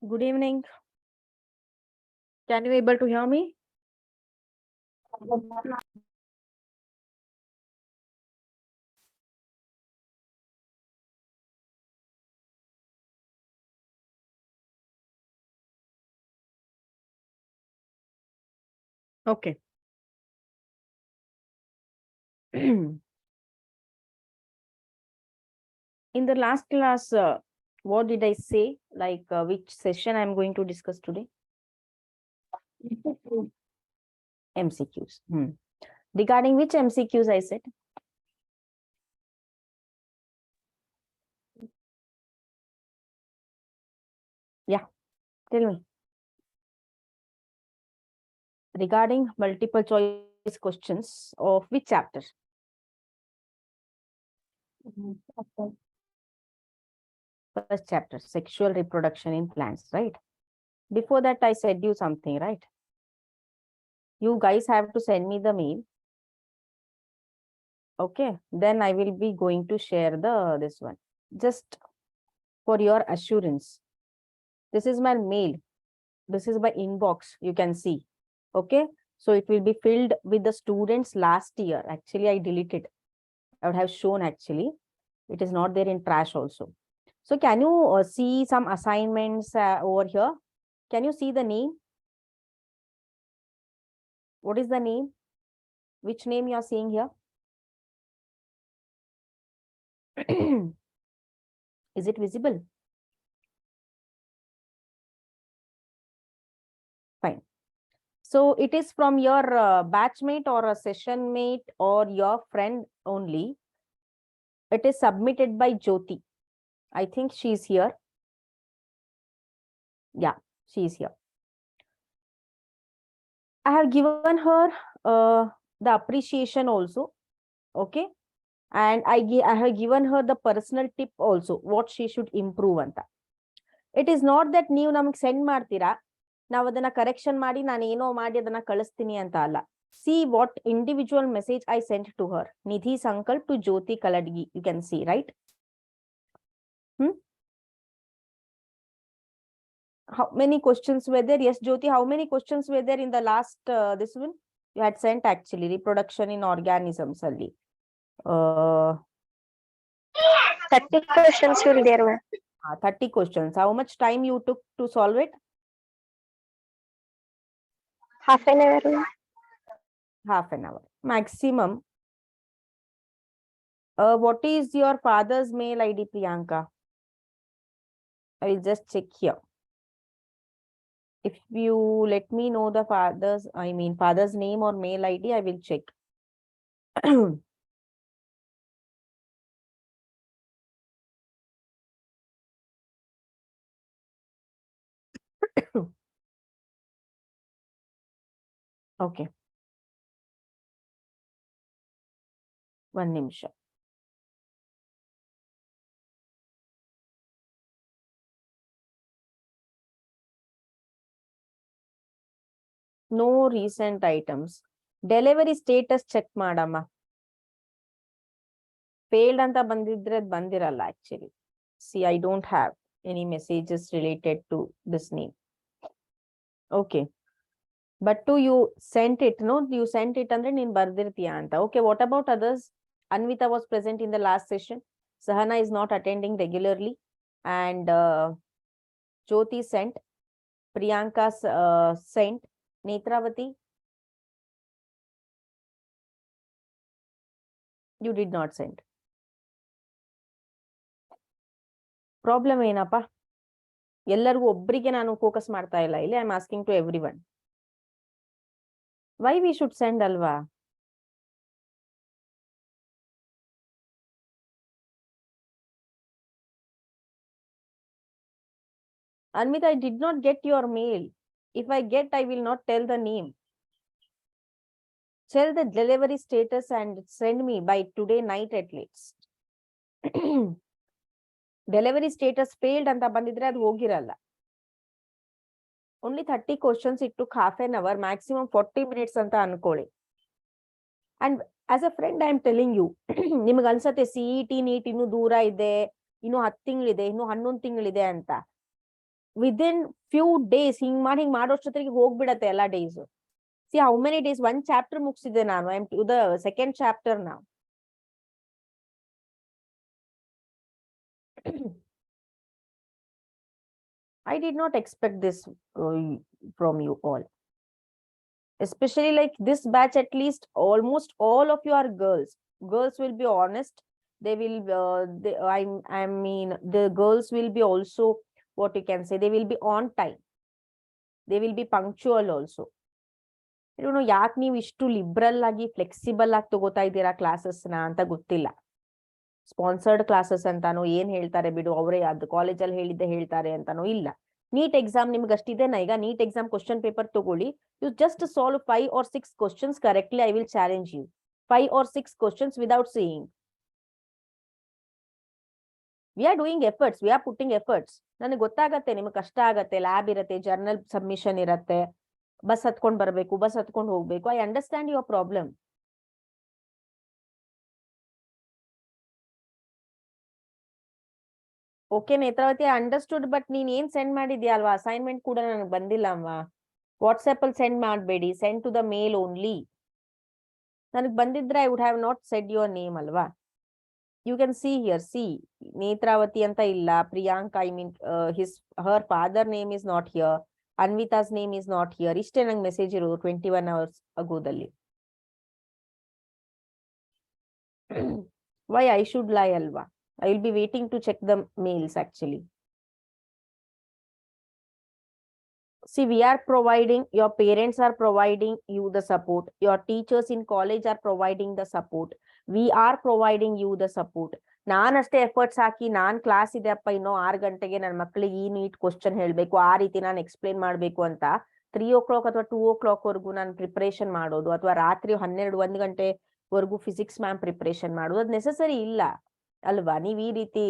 Good evening. Can you able to hear me? Okay. In the last class, what did I say? Like which session I'm going to discuss today? MCQs. Regarding which MCQs I said? Yeah, tell me. Regarding multiple choice questions of which chapter? First chapter, sexual reproduction in plants, right? Before that, I said you something, right? You guys have to send me the mail. Okay, then I will be going to share this one. Just for your assurance. This is my mail. This is my inbox. You can see. Okay. So it will be filled with the students last year. Actually, I deleted. I would have shown actually. It is not there in trash also. So can you see some assignments over here? Can you see the name? What is the name? Which name you are seeing here? Is it visible? Fine. So it is from your batchmate or a session mate or your friend only. It is submitted by Jyoti. I think she's here. Yeah, she's here. I have given her the appreciation also. Okay. And I have given her the personal tip also, what she should improve anta. It is not that ನೀವು ನಮಗೆ send ಮಾಡ್ತೀರಾ ನಾವು ಅದನ್ನ correction ಮಾಡಿ ನಾನು ಏನೋ ಮಾಡಿ ಅದನ್ನ ಕಳಿಸ್ತೀನಿ ಅಂತ ಅಲ್ಲ. See what individual message I sent to her. Nidhi Sankalp to Jyoti Kaladgi. You can see, right? How many questions were there? Yes, Jyoti, how many questions were there in the last this one? You had sent actually reproduction in organisms only. 30 questions will there were. 30 questions. How much time you took to solve it? Half an hour. Half an hour. Maximum. What is your father's mail ID, Priyanka? I will just check here. If you let me know the father's name or mail ID, I will check. Okay. One ನಿಮಿಷ. No recent items. Delivery status check ಮಾಡಮ್ಮ. Failed ಅಂತ ಬಂದಿದ್ರೆ ಬಂದಿರಲ್ಲ actually. See, I don't have any messages related to this name. Okay. But you sent it, no? You sent it ಅಂದ್ರೆ ನೀನ್ ಬರ್ದಿರ್ತೀಯ ಅಂತ. Okay, what about others? Anvita was present in the last session. Sahana is not attending regularly. And Jyoti sent. Priyanka sent. Netravati, you did not send. Problem ಏನಪ್ಪ? ಎಲ್ಲರಿಗೂ ಒಬ್ಬರಿಗೆ ನಾನು focus ಮಾಡ್ತಾ ಇಲ್ಲ ಇಲ್ಲಿ. I am asking to everyone. Why we should send alva? Anmita, I did not get your mail. If I get, I will not tell the name. Tell the delivery status and send me by today night at least. Delivery status failed ಅಂತ ಬಂದಿದ್ರೆ ಅದು ಹೋಗಿರಲ್ಲ. Only 30 questions, it took half an hour, maximum 40 minutes ಅಂತ ಅನ್ಕೊಳ್ಳಿ. And as a friend, I am telling you, ನಿಮಗೆ ಅನ್ಸತ್ತೆ CET NEET ಇನ್ನೂ ದೂರ ಇದೆ, ಇನ್ನು 10 ತಿಂಗಳಿದೆ, ಇನ್ನು 11 ತಿಂಗಳಿದೆ ಅಂತ. ವಿದಿನ್ ಫ್ಯೂ ಡೇಸ್ ಹಿಂಗ್ ಮಾಡೋಷ್ಟೊತ್ತಿಗೆ ಹೋಗ್ಬಿಡತ್ತೆ ಎಲ್ಲ days. See how many days, 1 chapter ಮುಗಿಸಿದೆ ನಾನು. I am to the second chapter ನಾವು. I did not expect this from you all. Especially like this batch, at least almost all of you are girls. Girls will be honest. They will, I mean, the girls will be also, what you can say, they will be on time. They will be punctual also. I don't know, ಯಾಕೆ ನೀವು ಇಷ್ಟು liberal ಆಗಿ flexible ಆಗಿ ತಗೋತಾ ಇದ್ದೀರಾ classes ನ ಅಂತ ಗೊತ್ತಿಲ್ಲ. ಸ್ಪಾನ್ಸರ್ಡ್ ಕ್ಲಾಸಸ್ ಅಂತಾನೋ ಏನ್ ಹೇಳ್ತಾರೆ ಬಿಡು, ಅವರೇ ಅದು ಕಾಲೇಜಲ್ಲಿ ಹೇಳಿದ್ದೆ ಹೇಳ್ತಾರೆ ಅಂತಾನೋ ಇಲ್ಲ. ನೀಟ್ ಎಕ್ಸಾಮ್ ನಿಮ್ಗೆ ಅಷ್ಟಿದೆನಾ? ಈಗ ನೀಟ್ ಎಕ್ಸಾಮ್ ಕ್ವಶನ್ ಪೇಪರ್ ತಗೊಳ್ಳಿ, you just solve 5 or 6 questions correctly. I will challenge you 5 or 6 questions without seeing. We are doing efforts, we are putting efforts. ನನಗೆ ಗೊತ್ತಾಗತ್ತೆ ನಿಮ್ಗೆ ಕಷ್ಟ ಆಗತ್ತೆ, ಲ್ಯಾಬ್ ಇರತ್ತೆ, ಜರ್ನಲ್ ಸಬ್ಮಿಷನ್ ಇರತ್ತೆ, ಬಸ್ ಹತ್ಕೊಂಡ್ ಬರ್ಬೇಕು, ಬಸ್ ಹತ್ಕೊಂಡ್ ಹೋಗ್ಬೇಕು. I understand your problem. Okay Netravati, understood. But ನೀನ್ ಏನ್ ಸೆಂಡ್ ಮಾಡಿದ್ಯಾ ಅಲ್ವಾ, ಅಸೈನ್ಮೆಂಟ್ ಕೂಡ ನನಗೆ ಬಂದಿಲ್ಲ ಅಮ್ಮ. ವಾಟ್ಸ್ಆಪ್ ಅಲ್ಲಿ ಸೆಂಡ್ ಮಾಡಬೇಡಿ, send to the mail only. ನನಗೆ ಬಂದಿದ್ರೆ I would have not said your name ಅಲ್ವಾ. You can see here, see Netravati ಅಂತ ಇಲ್ಲ, Priyank, I mean her father name is not here, Anvita's name is not here. ಇಷ್ಟೇ ನಂಗೆ message ಇರೋದು 21 hours agoದಲ್ಲಿ. Why I should lie ಅಲ್ವಾ? I will be waiting to check the mails actually. See, we are providing, your parents are providing you the support, your teachers in college are providing the support, we are providing you the support. ನಾನು ಅಷ್ಟೇ efforts ಹಾಕಿ ನಾನು class ಇದೆ ಅಪ್ಪ ಇನ್ನೂ 6 ಗಂಟೆಗೆ ನನ್ನ ಮಕ್ಕಳಿಗೆ ಈ ನೀಟ್ ಕ್ವಶನ್ ಹೇಳ್ಬೇಕು, ಆ ರೀತಿ ನಾನು ಎಕ್ಸ್ಪ್ಲೇನ್ ಮಾಡ್ಬೇಕು ಅಂತ 3 o'clock ಅಥವಾ 2 o'clock ವರೆಗೂ ನಾನು ಪ್ರಿಪರೇಷನ್ ಮಾಡೋದು, ಅಥವಾ ರಾತ್ರಿ 12-1 ಗಂಟೆವರೆಗೂ ಫಿಸಿಕ್ಸ್ ಮ್ಯಾಮ್ ಪ್ರಿಪರೇಷನ್ ಮಾಡೋದು, ಅದು ನೆಸೆಸರಿ ಇಲ್ಲ ಅಲ್ವಾ? ನೀವ್ ಈ ರೀತಿ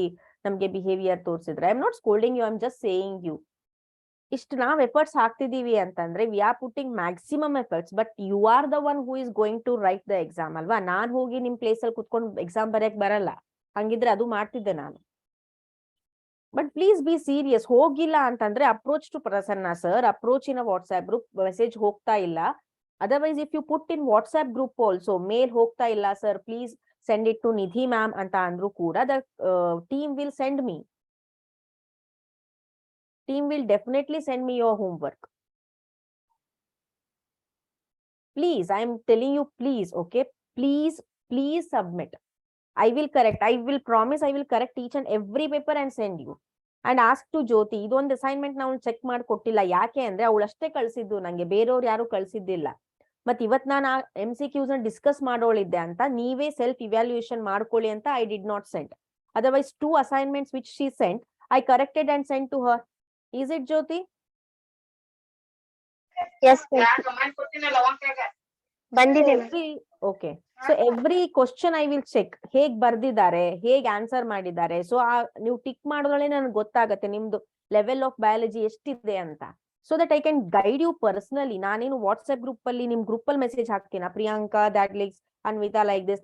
ನಮ್ಗೆ ಬಿಹೇವಿಯರ್ ತೋರಿಸಿದ್ರೆ, I am not scolding you, I am just saying you. ಇಷ್ಟು ನಾವ್ ಎಫರ್ಟ್ಸ್ ಹಾಕ್ತಿದೀವಿ ಅಂತಂದ್ರೆ we are putting maximum efforts, but you are the one who is going to write the exam ಅಲ್ವಾ? ನಾನ್ ಹೋಗಿ ನಿಮ್ ಪ್ಲೇಸ್ ಅಲ್ಲಿ ಕುತ್ಕೊಂಡು ಎಕ್ಸಾಮ್ ಬರೆಯಕ್ ಬರಲ್ಲ. ಹಂಗಿದ್ರೆ ಅದು ಮಾಡ್ತಿದ್ದೆ ನಾನು. But please be serious. ಹೋಗಿಲ್ಲ ಅಂತಂದ್ರೆ approach to Prasanna sir, approach in WhatsApp group, message ಹೋಗ್ತಾ ಇಲ್ಲ. Otherwise if you put in WhatsApp group also, mail ಹೋಗ್ತಾ ಇಲ್ಲ sir please send it to Nidhi ma'am ಅಂತ ಅಂದ್ರು ಕೂಡ, the team will send me. Team will definitely send me your homework. Please, I am telling you, please, okay? Please submit. I will correct. I will promise I will correct each and every paper and send you. And ask to Jyoti, ಇದೊಂದು assignment ನಾವು check ಮಾಡಿ ಕೊಟ್ಟಿಲ್ಲ. ಯಾಕೆ ಅಂದ್ರೆ ಅವಳು ಅಷ್ಟೇ ಕಳ್ಸಿದ್ದು, ನಂಗೆ ಬೇರೆಯವ್ರು ಯಾರು ಕಳ್ಸಿದ್ದಿಲ್ಲ. ಮತ್ ಇವತ್ ನಾನು MCQs ನ ಡಿಸ್ಕಸ್ ಮಾಡೋಳಿದ್ದೆ ಅಂತ ನೀವೇ ಸೆಲ್ಫ್ ಇವ್ಯಾಲ್ಯೂಯೇಷನ್ ಮಾಡ್ಕೊಳ್ಳಿ ಅಂತ I did not send. Otherwise 2 assignments which she sent, I corrected and sent to her. Is it Jyoti? Yes, ಬಂದಿದೆ. Okay. So every question I will check. ಹೇಗ್ ಬರ್ದಿದ್ದಾರೆ, ಹೇಗ್ ಆನ್ಸರ್ ಮಾಡಿದ್ದಾರೆ. ಸೊ ನೀವು ಟಿಕ್ ಮಾಡೋದ್ರಲ್ಲೇ ನನಗೆ ಗೊತ್ತಾಗತ್ತೆ ನಿಮ್ದು ಲೆವೆಲ್ ಆಫ್ ಬಯಾಲಜಿ ಎಷ್ಟಿದೆ ಅಂತ. So that I can guide you personally. ನಾನೇನು ವಾಟ್ಸ್ಆಪ್ ಗ್ರೂಪ್ ಅಲ್ಲಿ ನಿಮ್ ಗ್ರೂಪ್ ಅಲ್ಲಿ ಮೆಸೇಜ್ ಹಾಕ್ತೀನ, Priyanka that likes Anvita like this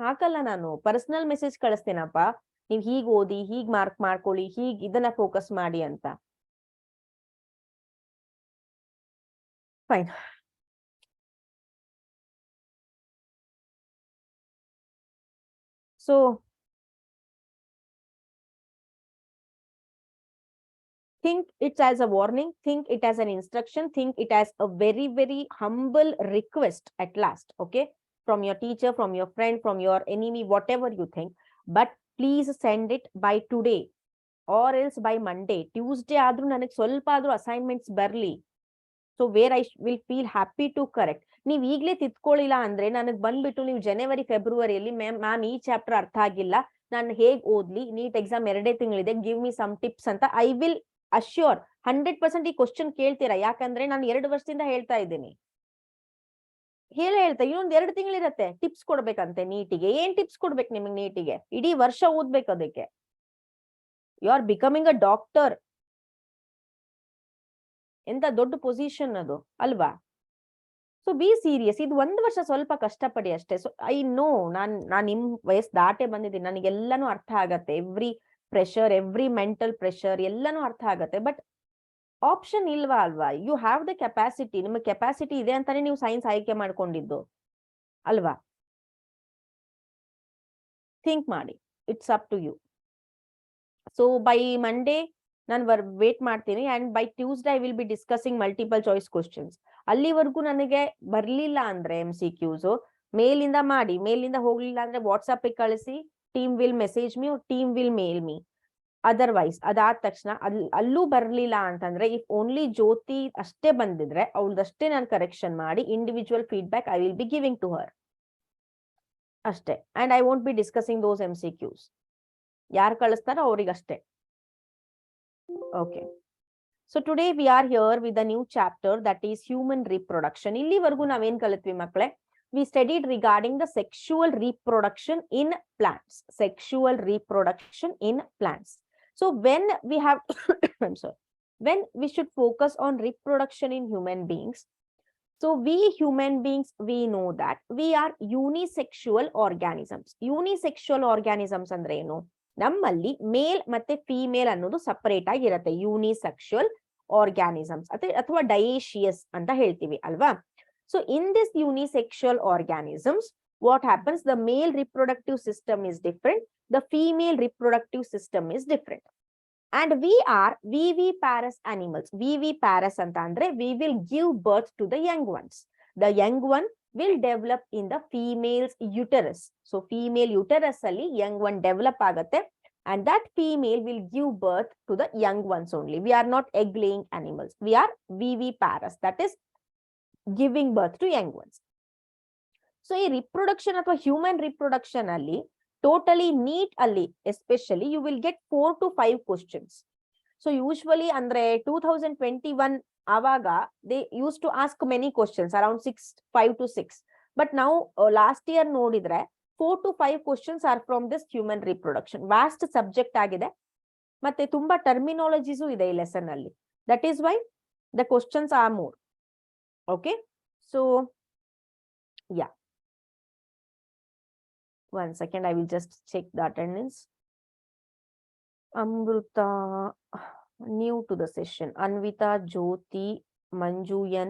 ಹಾಕಲ್ಲ. ನಾನು ಪರ್ಸನಲ್ ಮೆಸೇಜ್ ಕಳಿಸ್ತೇನಪ್ಪ, ನೀವ್ ಹೀಗ್ ಓದಿ, ಹೀಗ್ ಮಾರ್ಕ್ ಮಾಡ್ಕೊಳ್ಳಿ, ಹೀಗ್ ಇದನ್ನ ಫೋಕಸ್ ಮಾಡಿ ಅಂತ. Fine. So think it as a warning, think it as an instruction, think it as a very, very humble request at last, okay? From your teacher, from your friend, from your enemy, whatever you think. But please send it by today or else by Monday. Tuesday ಆದ್ರೂ ನನಗೆ ಸ್ವಲ್ಪ ಆದ್ರೂ assignments ಬರ್ಲಿ. So where I will feel happy to correct. ನೀವ್ ಈಗ್ಲೇ ತಿತ್ಕೊಳ್ಳಿಲ್ಲ ಅಂದ್ರೆ ನನಗ್ ಬಂದ್ಬಿಟ್ಟು ನೀವು ಜನವರಿ ಫೆಬ್ರವರಿಯಲ್ಲಿ ಮ್ಯಾಮ್ ಈ ಚಾಪ್ಟರ್ ಅರ್ಥ ಆಗಿಲ್ಲ, ನಾನು ಹೇಗ್ ಓದ್ಲಿ, ನೀಟ್ ಎಕ್ಸಾಮ್ 2 ತಿಂಗಳಿದೆ, ಗಿವ್ ಮಿ ಸಮ್ ಟಿಪ್ಸ್ ಅಂತ ಐ ವಿಲ್ ಅಶ್ಯೂರ್ 100% ಈ ಕ್ವಶನ್ ಕೇಳ್ತೀರಾ. ಯಾಕಂದ್ರೆ ನಾನು 2 ವರ್ಷದಿಂದ ಹೇಳ್ತಾ ಇದ್ದೀನಿ. ಹೇಳ್ತಾ ಇನ್ನೊಂದ್ 2 ತಿಂಗಳಿರತ್ತೆ ಟಿಪ್ಸ್ ಕೊಡ್ಬೇಕಂತೆ ನೀಟಿಗೆ. ಏನ್ ಟಿಪ್ಸ್ ಕೊಡ್ಬೇಕು ನಿಮಗೆ ನೀಟಿಗೆ? ಇಡೀ ವರ್ಷ ಓದ್ಬೇಕು ಅದಕ್ಕೆ. You are becoming a doctor. ಎಂತ ದೊಡ್ಡ ಪೊಸಿಷನ್ ಅದು ಅಲ್ವಾ? So be serious. ಇದು 1 ವರ್ಷ ಸ್ವಲ್ಪ ಕಷ್ಟಪಡಿ ಅಷ್ಟೇ. ಸೊ ಐ ನೋ, ನಾನ್ ನಿಮ್ ವಯಸ್ಸು ದಾಟೆ ಬಂದಿದ್ದೀನಿ, ನನಗೆಲ್ಲಾನು ಅರ್ಥ ಆಗತ್ತೆ. Every pressure, every mental pressure ಎಲ್ಲಾನು ಅರ್ಥ ಆಗತ್ತೆ. ಬಟ್ ಆಪ್ಷನ್ ಇಲ್ವಾ ಅಲ್ವಾ? You have the capacity. ನಿಮ್ಮ ಕೆಪಾಸಿಟಿ ಇದೆ ಅಂತಾನೆ ನೀವು ಸೈನ್ಸ್ ಆಯ್ಕೆ ಮಾಡ್ಕೊಂಡಿದ್ದು ಅಲ್ವಾ? ಥಿಂಕ್ ಮಾಡಿ, it's up to you. So by Monday ನಾನು ವೇಟ್ ಮಾಡ್ತೀನಿ and by Tuesday I will be discussing multiple choice questions. ಅಲ್ಲಿವರೆಗೂ ನನಗೆ ಬರ್ಲಿಲ್ಲ ಅಂದ್ರೆ MCQs ಮೇಲಿಂದ ಮಾಡಿ, ಮೇಲಿಂದ ಹೋಗ್ಲಿಲ್ಲ ಅಂದ್ರೆ ವಾಟ್ಸ್ಆಪ್ ಕಳಿಸಿ. Team will message me, team will mail me. Otherwise ಅದಾದ ತಕ್ಷಣ ಅಲ್ಲೂ ಬರ್ಲಿಲ್ಲ ಅಂತಂದ್ರೆ, ಇಫ್ ಓನ್ಲಿ ಜ್ಯೋತಿ ಅಷ್ಟೇ ಬಂದಿದ್ರೆ ಅವಳದಷ್ಟೇ ನಾನು ಕರೆಕ್ಷನ್ ಮಾಡಿ individual feedback I will be giving to her ಅಷ್ಟೇ. And I won't be discussing those MCQs. ಯಾರು ಕಳಿಸ್ತಾರೋ ಅವ್ರಿಗಷ್ಟೇ. Okay, so today we are here with a new chapter that is human reproduction. ಇಲ್ಲಿವರೆಗೂ ನಾವೇನ್ ಕಲಿತ್ವಿ ಮಕ್ಕಳೇ? We studied regarding the sexual reproduction in plants. Sexual reproduction in plants. So when we have, I'm sorry, when we should focus on reproduction in human beings. So we human beings, we know that we are unisexual organisms. Unisexual organisms ಅಂದ್ರೆ ಏನು? ನಮ್ಮಲ್ಲಿ ಮೇಲ್ ಮತ್ತೆ female ಅನ್ನೋದು separate ಆಗಿರುತ್ತೆ. Unisexual organisms ಅಥವಾ ಡಯೇಷಿಯಸ್ ಅಂತ ಹೇಳ್ತೀವಿ ಅಲ್ವಾ? So in this unisexual organisms, what happens? The male reproductive system is different. The female reproductive system is different. And we are viviparous animals. Viviparous anta andre we will give birth to the young ones. The young one will develop in the female's uterus. So female uterus alli young one develop agate and that female will give birth to the young ones only. We are not egg laying animals. We are viviparous. That is giving birth to young ones. So ಈ reproduction ಅಥವಾ human reproduction ಅಲ್ಲಿ totally neat ಅಲ್ಲಿ especially you will get 4 to 5 questions. So usually ಅಂದ್ರೆ 2021 ಆವಾಗ they used to ask many questions around 5 to 6. But now last year ನೋಡಿದ್ರೆ 4 to 5 questions are from this human reproduction. Vast subject ಆಗಿದೆ ಮತ್ತೆ ತುಂಬಾ terminologies ಇದೆ ಈ lesson ಅಲ್ಲಿ. That is why the questions are more. Okay, so yeah, one second, I will just check the attendance. Amruta new to the session, Anvita, Jyoti, Manjuyan,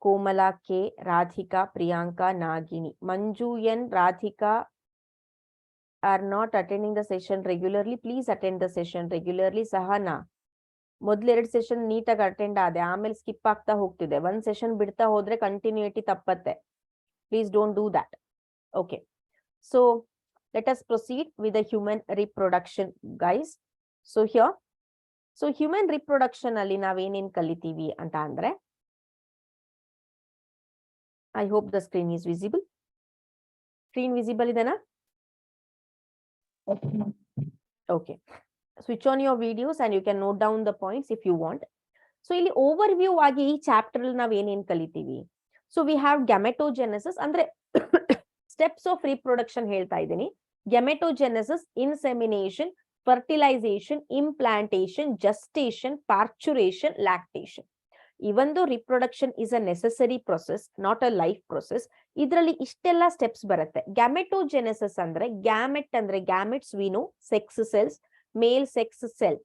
Komala K, Radhika, Priyanka, Nagini. Manjuyan, Radhika are not attending the session regularly. Please attend the session regularly. Sahana, ಮೊದ್ಲೆರಡು session ನೀಟಾಗಿ attend ಆದೆ, ಆಮೇಲೆ skip ಆಗ್ತಾ ಹೋಗ್ತಿದೆ. ಒಂದ್ session ಬಿಡ್ತಾ ಹೋದ್ರೆ continuity ತಪ್ಪತ್ತೆ. Please don't do that. Okay, so let us proceed with the human reproduction guys. So here, so human reproduction ಅಲ್ಲಿ ನಾವೇನೇನ್ ಕಲಿತೀವಿ ಅಂತ ಅಂದ್ರೆ, I hope the screen is visible. Screen visible ಇದೆನಾ? Okay, switch on your videos and you can note down the points if you want. So ಇಲ್ಲಿ overview ಆಗಿ ಈ chapter ಅಲ್ಲಿ ನಾವ್ ಏನೇನ್ ಕಲಿತೀವಿ. ಸೊ ವಿ ಹ್ಯಾವ್ ಗ್ಯಾಮೆಟೋಜೆನೆಸಿಸ್ ಅಂದ್ರೆ ಸ್ಟೆಪ್ಸ್ ಆಫ್ ರಿಪ್ರೊಡಕ್ಷನ್ ಹೇಳ್ತಾ ಇದ್ದೀನಿ. Gametogenesis, insemination, fertilisation, implantation, gestation, parturition, lactation. Even though reproduction is a necessary process, not a life process, ಇದರಲ್ಲಿ ಇಷ್ಟೆಲ್ಲ ಸ್ಟೆಪ್ಸ್ ಬರುತ್ತೆ. ಗ್ಯಾಮೆಟೋಜೆನೆಸಿಸ್ ಅಂದ್ರೆ gametes we know, sex cells. Male sex cell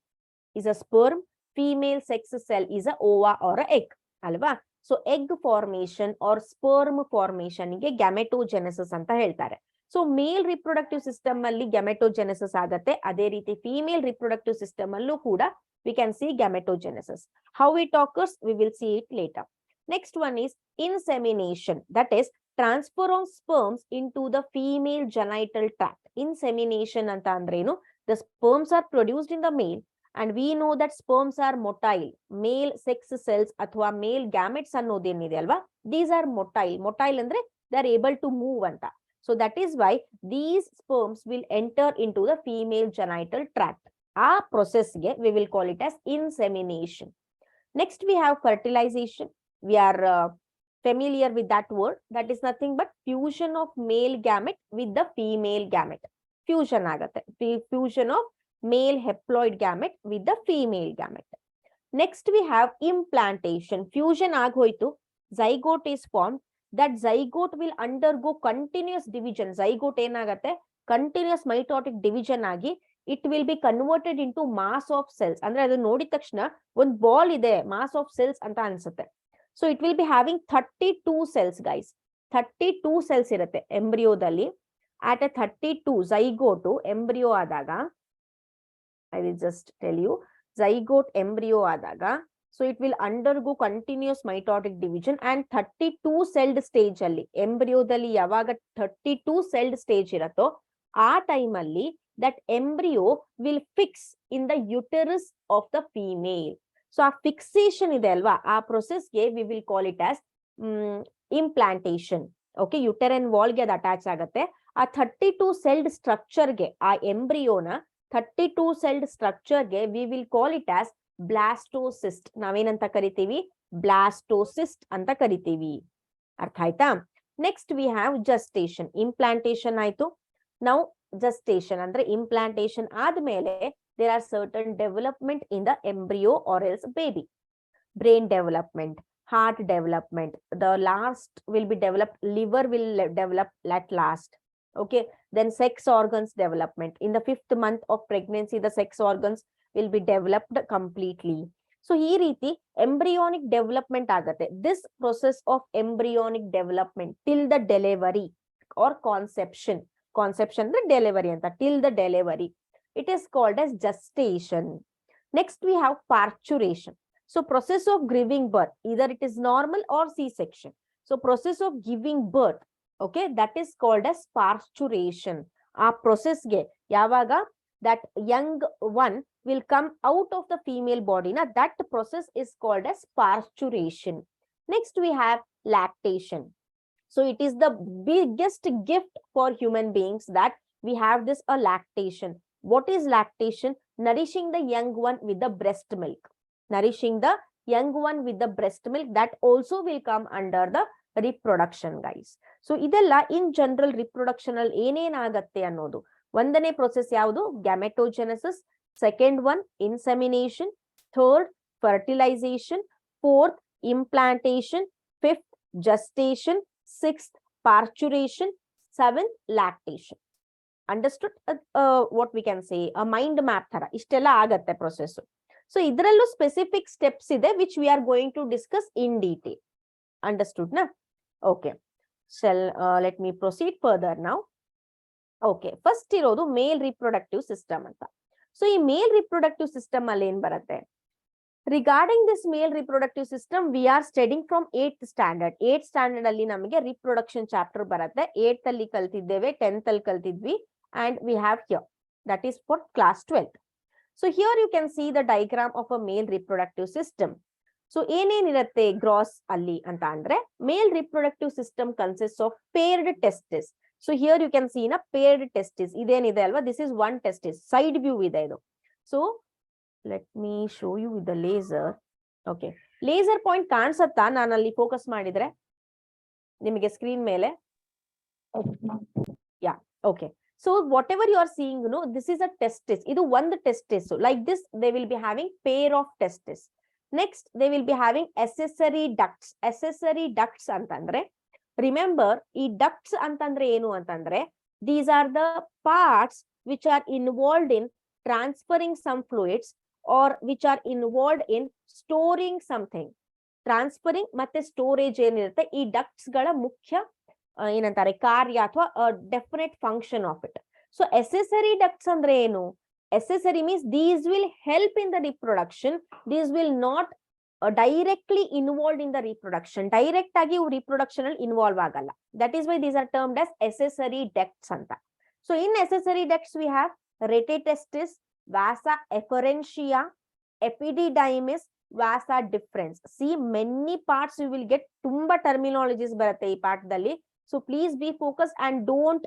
is a sperm, female sex cell is a ova or a egg alva. So egg formation or sperm formation ಗೆ ಗ್ಯಾಮೆಟೋಜೆನೆಸಿಸ್ ಅಂತ ಹೇಳ್ತಾರೆ. So male reproductive system ಅಲ್ಲಿ ಗ್ಯಾಮೆಟೋಜೆನೆಸಿಸ್ ಆಗತ್ತೆ. ಅದೇ ರೀತಿ female reproductive system ಅಲ್ಲೂ ಕೂಡ we can see gametogenesis. How it occurs, we will see it later. Next one is insemination, that is transfer of sperms into the female genital tract. Insemination anta andrenu, the sperms are produced in the male and we know that sperms are motile. Male sex cells athwa male gametes annodeniದೆ ಅಲ್ವಾ, these are motile andre they are able to move anta. So that is why these sperms will enter into the female genital tract. ಆ ಪ್ರೊಸೆಸ್ಗೆ we will call it as insemination. Next we have fertilization. We are familiar with that word. That is nothing but fusion of male gamete with the female gamete. Fusion ಆಗತ್ತೆ. Fusion of male haploid gamete with the female gamete. Next we have implantation. Fusion ಆಗೋಯ್ತು, zygote is formed. That zygote will undergo continuous division. Zygote ಏನಾಗತ್ತೆ, continuous mitotic division ಆಗಿ it will be converted into mass of cells. Andre adu nodid takshana one ball ide mass of cells anta ansutte. So it will be having 32 cells guys. 32 cells irutte embryo dalli. At a 32 zygote embryo adaga, I will just tell you, zygote embryo adaga, so it will undergo continuous mitotic division and 32 celled stage alli embryo dalli yavaga 32 celled stage iratto ಆ time ಅಲ್ಲಿ that embryo will fix in the uterus of the female. So ಆ fixation ಇದೆ ಅಲ್ವಾ, ಆ process ಗೆ we will call it as implantation. Okay, uterine wall ಗೆ ಅದು attach ಆಗುತ್ತೆ. ಆ 32 celled structure ಗೆ ಆ embryoನ 32 celled structure ಗೆ we will call it as blastocyst. ನಾವೇನಂತ ಕರಿತೀವಿ? blastocyst ಅಂತ ಕರಿತೀವಿ. ಅರ್ಥ ಆಯ್ತಾ? Next we have gestation. implantation ಆಯ್ತು. Now gestation ಅಂದ್ರೆ implantation ಆದ್ಮೇಲೆ there are certain development in the embryo or else baby. Brain development, heart development, the last will be developed, liver will develop at last. Okay, then sex organs development. In the 5th month of pregnancy, the sex organs will be developed completely. So ಈ ರೀತಿ embryonic development ಆಗತ್ತೆ. This process of embryonic development till the delivery or conception ಅಂದ್ರೆ delivery ಅಂತ, till the delivery, it is called as gestation. Next we have parturition. So process of giving birth, either it is normal or C-section. So process of giving birth, okay, that is called as parturition. ಆ process ಗೆ ಯಾವಾಗ that young one will come out of the female body, na, that process is called as parturition. Next we have lactation. So it is the biggest gift for human beings that we have this a lactation. What is lactation? Nourishing the young one with the breast milk. Nourishing the young one with the breast milk, that also will come under the reproduction guys. So idella in general reproduction ಅಲ್ಲಿ ಏನೇನ್ ಆಗತ್ತೆ ಅನ್ನೋದು. ಒಂದನೇ process ಯಾವುದು? Gametogenesis. Second one insemination. Third fertilization. Fourth implantation. Fifth gestation. Sixth parturition. Seventh lactation. Understood? What we can say a mind map ತರ ಇಷ್ಟೆಲ್ಲ ಆಗತ್ತೆ process. So ಇದ್ರಲ್ಲೂ specific steps ಇದೆ which we are going to discuss in detail. Understood na? Okay, let me proceed further now. Okay, first ಇರೋದು male reproductive system ಅಂತ. So ಈ male reproductive system ಅಲ್ಲಿ ಏನ್ ಬರುತ್ತೆ? Regarding this male reproductive system, we are studying from 8th standard. 8th standard ಅಲ್ಲಿ ನಮಗೆ reproduction chapter ಬರುತ್ತೆ. 8th ಅಲ್ಲಿ ಕಲ್ತಿದ್ದೇವೆ, 10th ಅಲ್ಲಿ ಕಲ್ತಿದ್ವಿ, and we have here, that is for class 12th. So here you can see the diagram of a male reproductive system. So ಏನೇನಿರುತ್ತೆ gross ಅಲ್ಲಿ ಅಂತ ಅಂದ್ರೆ, male reproductive system consists of paired testes. So here you can see in a paired testis. ಇದೇನಿದೆ ಅಲ್ವಾ, this is one testis, side view ಇದೆ ಇದು. So let me show you with the laser. Okay, laser point ಕಾಣಿಸುತ್ತಾ ನಾನು ಅಲ್ಲಿ focus ಮಾಡಿದ್ರೆ ನಿಮಗೆ screen ಮೇಲೆ? Yeah, okay. So whatever you are seeing, you know, this is a testis. Idu one testis. So like this, they will be having pair of testis. Next, they will be having accessory ducts. Accessory ducts antandre. Remember, ee ducts antandre enu antandre, these are the parts which are involved in transferring some fluids or which are involved in storing something. Transferring ಮತ್ತೆ storage ಏನಿರುತ್ತೆ, ಈ ducts ಗಳ ಮುಖ್ಯ ಏನಂತಾರೆ ಕಾರ್ಯ ಅಥವಾ definite function of it. So accessory ducts ಅಂದ್ರೆ ಏನು? Accessory means these will help in the reproduction. These will not directly involved in the reproduction. Direct ಆಗಿ reproduction ಅಲ್ಲಿ ಇನ್ವಾಲ್ವ್ ಆಗಲ್ಲ. That is why these are termed as accessory ducts ಅಂತ. So in accessory ducts we have retetestis, vasa efferentia, epididymis, vasa deferens. See, many parts you will get, ತುಂಬಾ terminologies ಬರುತ್ತೆ ಈ ಪಾಠದಲ್ಲಿ. So please be focused and don't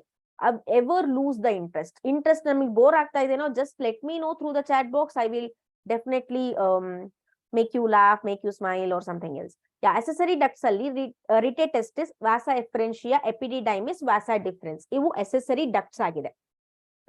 ever lose the interest. Interest ನಮಗೆ bore ಆಗ್ತಾ ಇದೆನೋ, just let me know through the chat box. I will definitely make you laugh, make you smile or something else. Yeah, accessory ducts ಅಲ್ಲಿ retetestis, vasa efferentia, epididymis, vasa deferens. ಇವು accessory ducts ಆಗಿದೆ.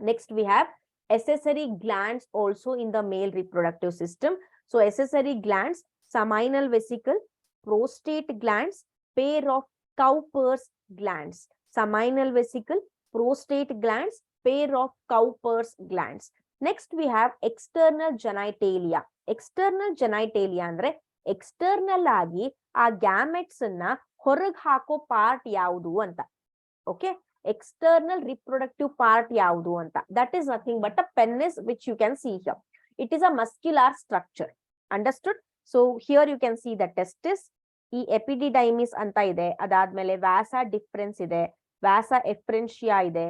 Next we have accessory glands also in the male reproductive system. So accessory glands, seminal vesicle, prostate glands, pair of Cowper's glands. Seminal vesicle, prostate glands, pair of Cowper's glands. Next we have external genitalia. External genitalia ಅಂದ್ರೆ external ಆಗಿ ಆ gametes ಅನ್ನ ಹೊರಗ್ ಹಾಕೋ part ಯಾವುದು ಅಂತ. Okay, external reproductive part ಯಾವುದು ಅಂತ. That is nothing but a penis which you can see here. It is a muscular structure. Understood? So here you can see the testis. ಈ epididymis ಅಂತ ಇದೆ. ಅದಾದ್ಮೇಲೆ vasa deferens ಇದೆ, vasa efferentia ಇದೆ.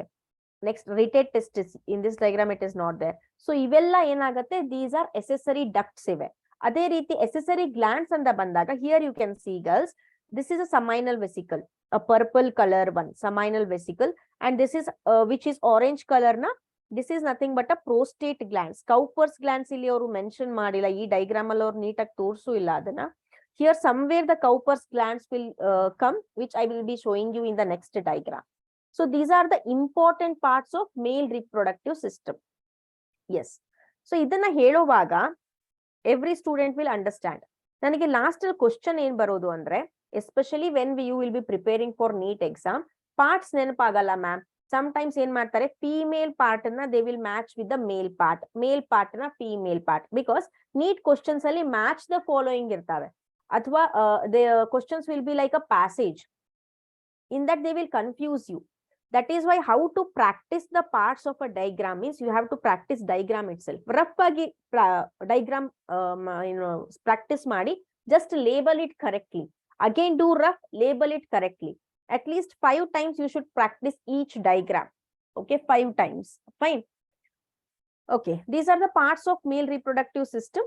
Next retate testis. In this diagram it is not there. So ಇವೆಲ್ಲ ಏನಾಗುತ್ತೆ, these are accessory ducts ಇವೆ. ಅದೇ ರೀತಿ accessory glands ಅಂತ ಬಂದಾಗ here you can see girls, this is a seminal vesicle, a purple color one, seminal vesicle, and this is which is orange color na, this is nothing but a prostate glands. Cowper's glands ಇಲ್ಲಿ ಅವರು mention ಮಾಡಿಲ್ಲ, ಈ diagram ಅಲ್ಲಿ ಅವ್ರು ನೀಟಾಗಿ ತೋರಿಸೂ ಇಲ್ಲ ಅದನ್ನ. Here somewhere the Cowper's glands will come, which I will be showing you in the next diagram. So these are the important parts of male reproductive system. Yes. So ಇದನ್ನ ಹೇಳುವಾಗ every student will understand. ನನಗೆ last ಅಲ್ಲಿ question ಏನ್ ಬರೋದು ಅಂದ್ರೆ, especially when you will be preparing for NEET exam, parts ನೆನಪಾಗಲ್ಲ ma'am. Sometimes ಏನ್ ಮಾಡ್ತಾರೆ, ಫೀಮೇಲ್ ಪಾರ್ಟ್ ಅನ್ನ they will match with the male part, male part ನ female part. Because NEET questions ಅಲ್ಲಿ ಮ್ಯಾಚ್ ದ ಫಾಲೋಯಿಂಗ್ ಇರ್ತವೆ, ಅಥವಾ the questions will be like a passage. In that they will confuse you. That is why how to practice the parts of a diagram means you have to practice diagram itself. Rough agi diagram practice ಮಾಡಿ, just label it correctly. Again do rough, label it correctly. At least 5 times you should practice each diagram. Okay, 5 times. Fine. Okay, these are the parts of male reproductive system.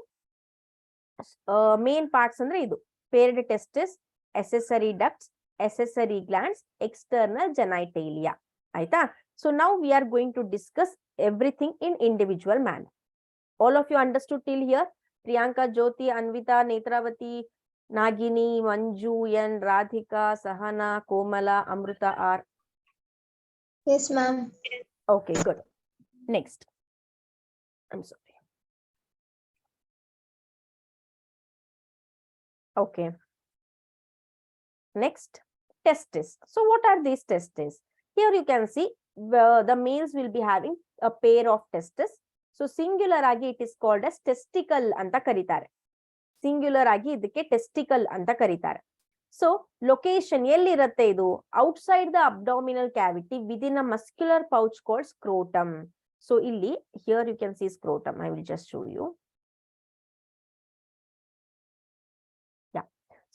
Main parts andre idu: paired testis, accessory ducts, accessory glands, external genitalia. Aita? So now we are going to discuss everything in individual manner. All of you understood till here? Priyanka, Jyoti, Anvita, Netravati, Nagini, Manju, Yan, Radhika, Sahana, Komala, Amruta are? Yes, ma'am. Okay, good. Next. I'm sorry. Okay. Next, testis. So what are these testes? Here you can see the males will be having a pair of testes. So singular agi it is called as testicle anta karitare. Singular agi idike testicle anta karitare. So location elli irutte idu? Outside the abdominal cavity within a muscular pouch called scrotum. So illi, here you can see scrotum. I will just show you.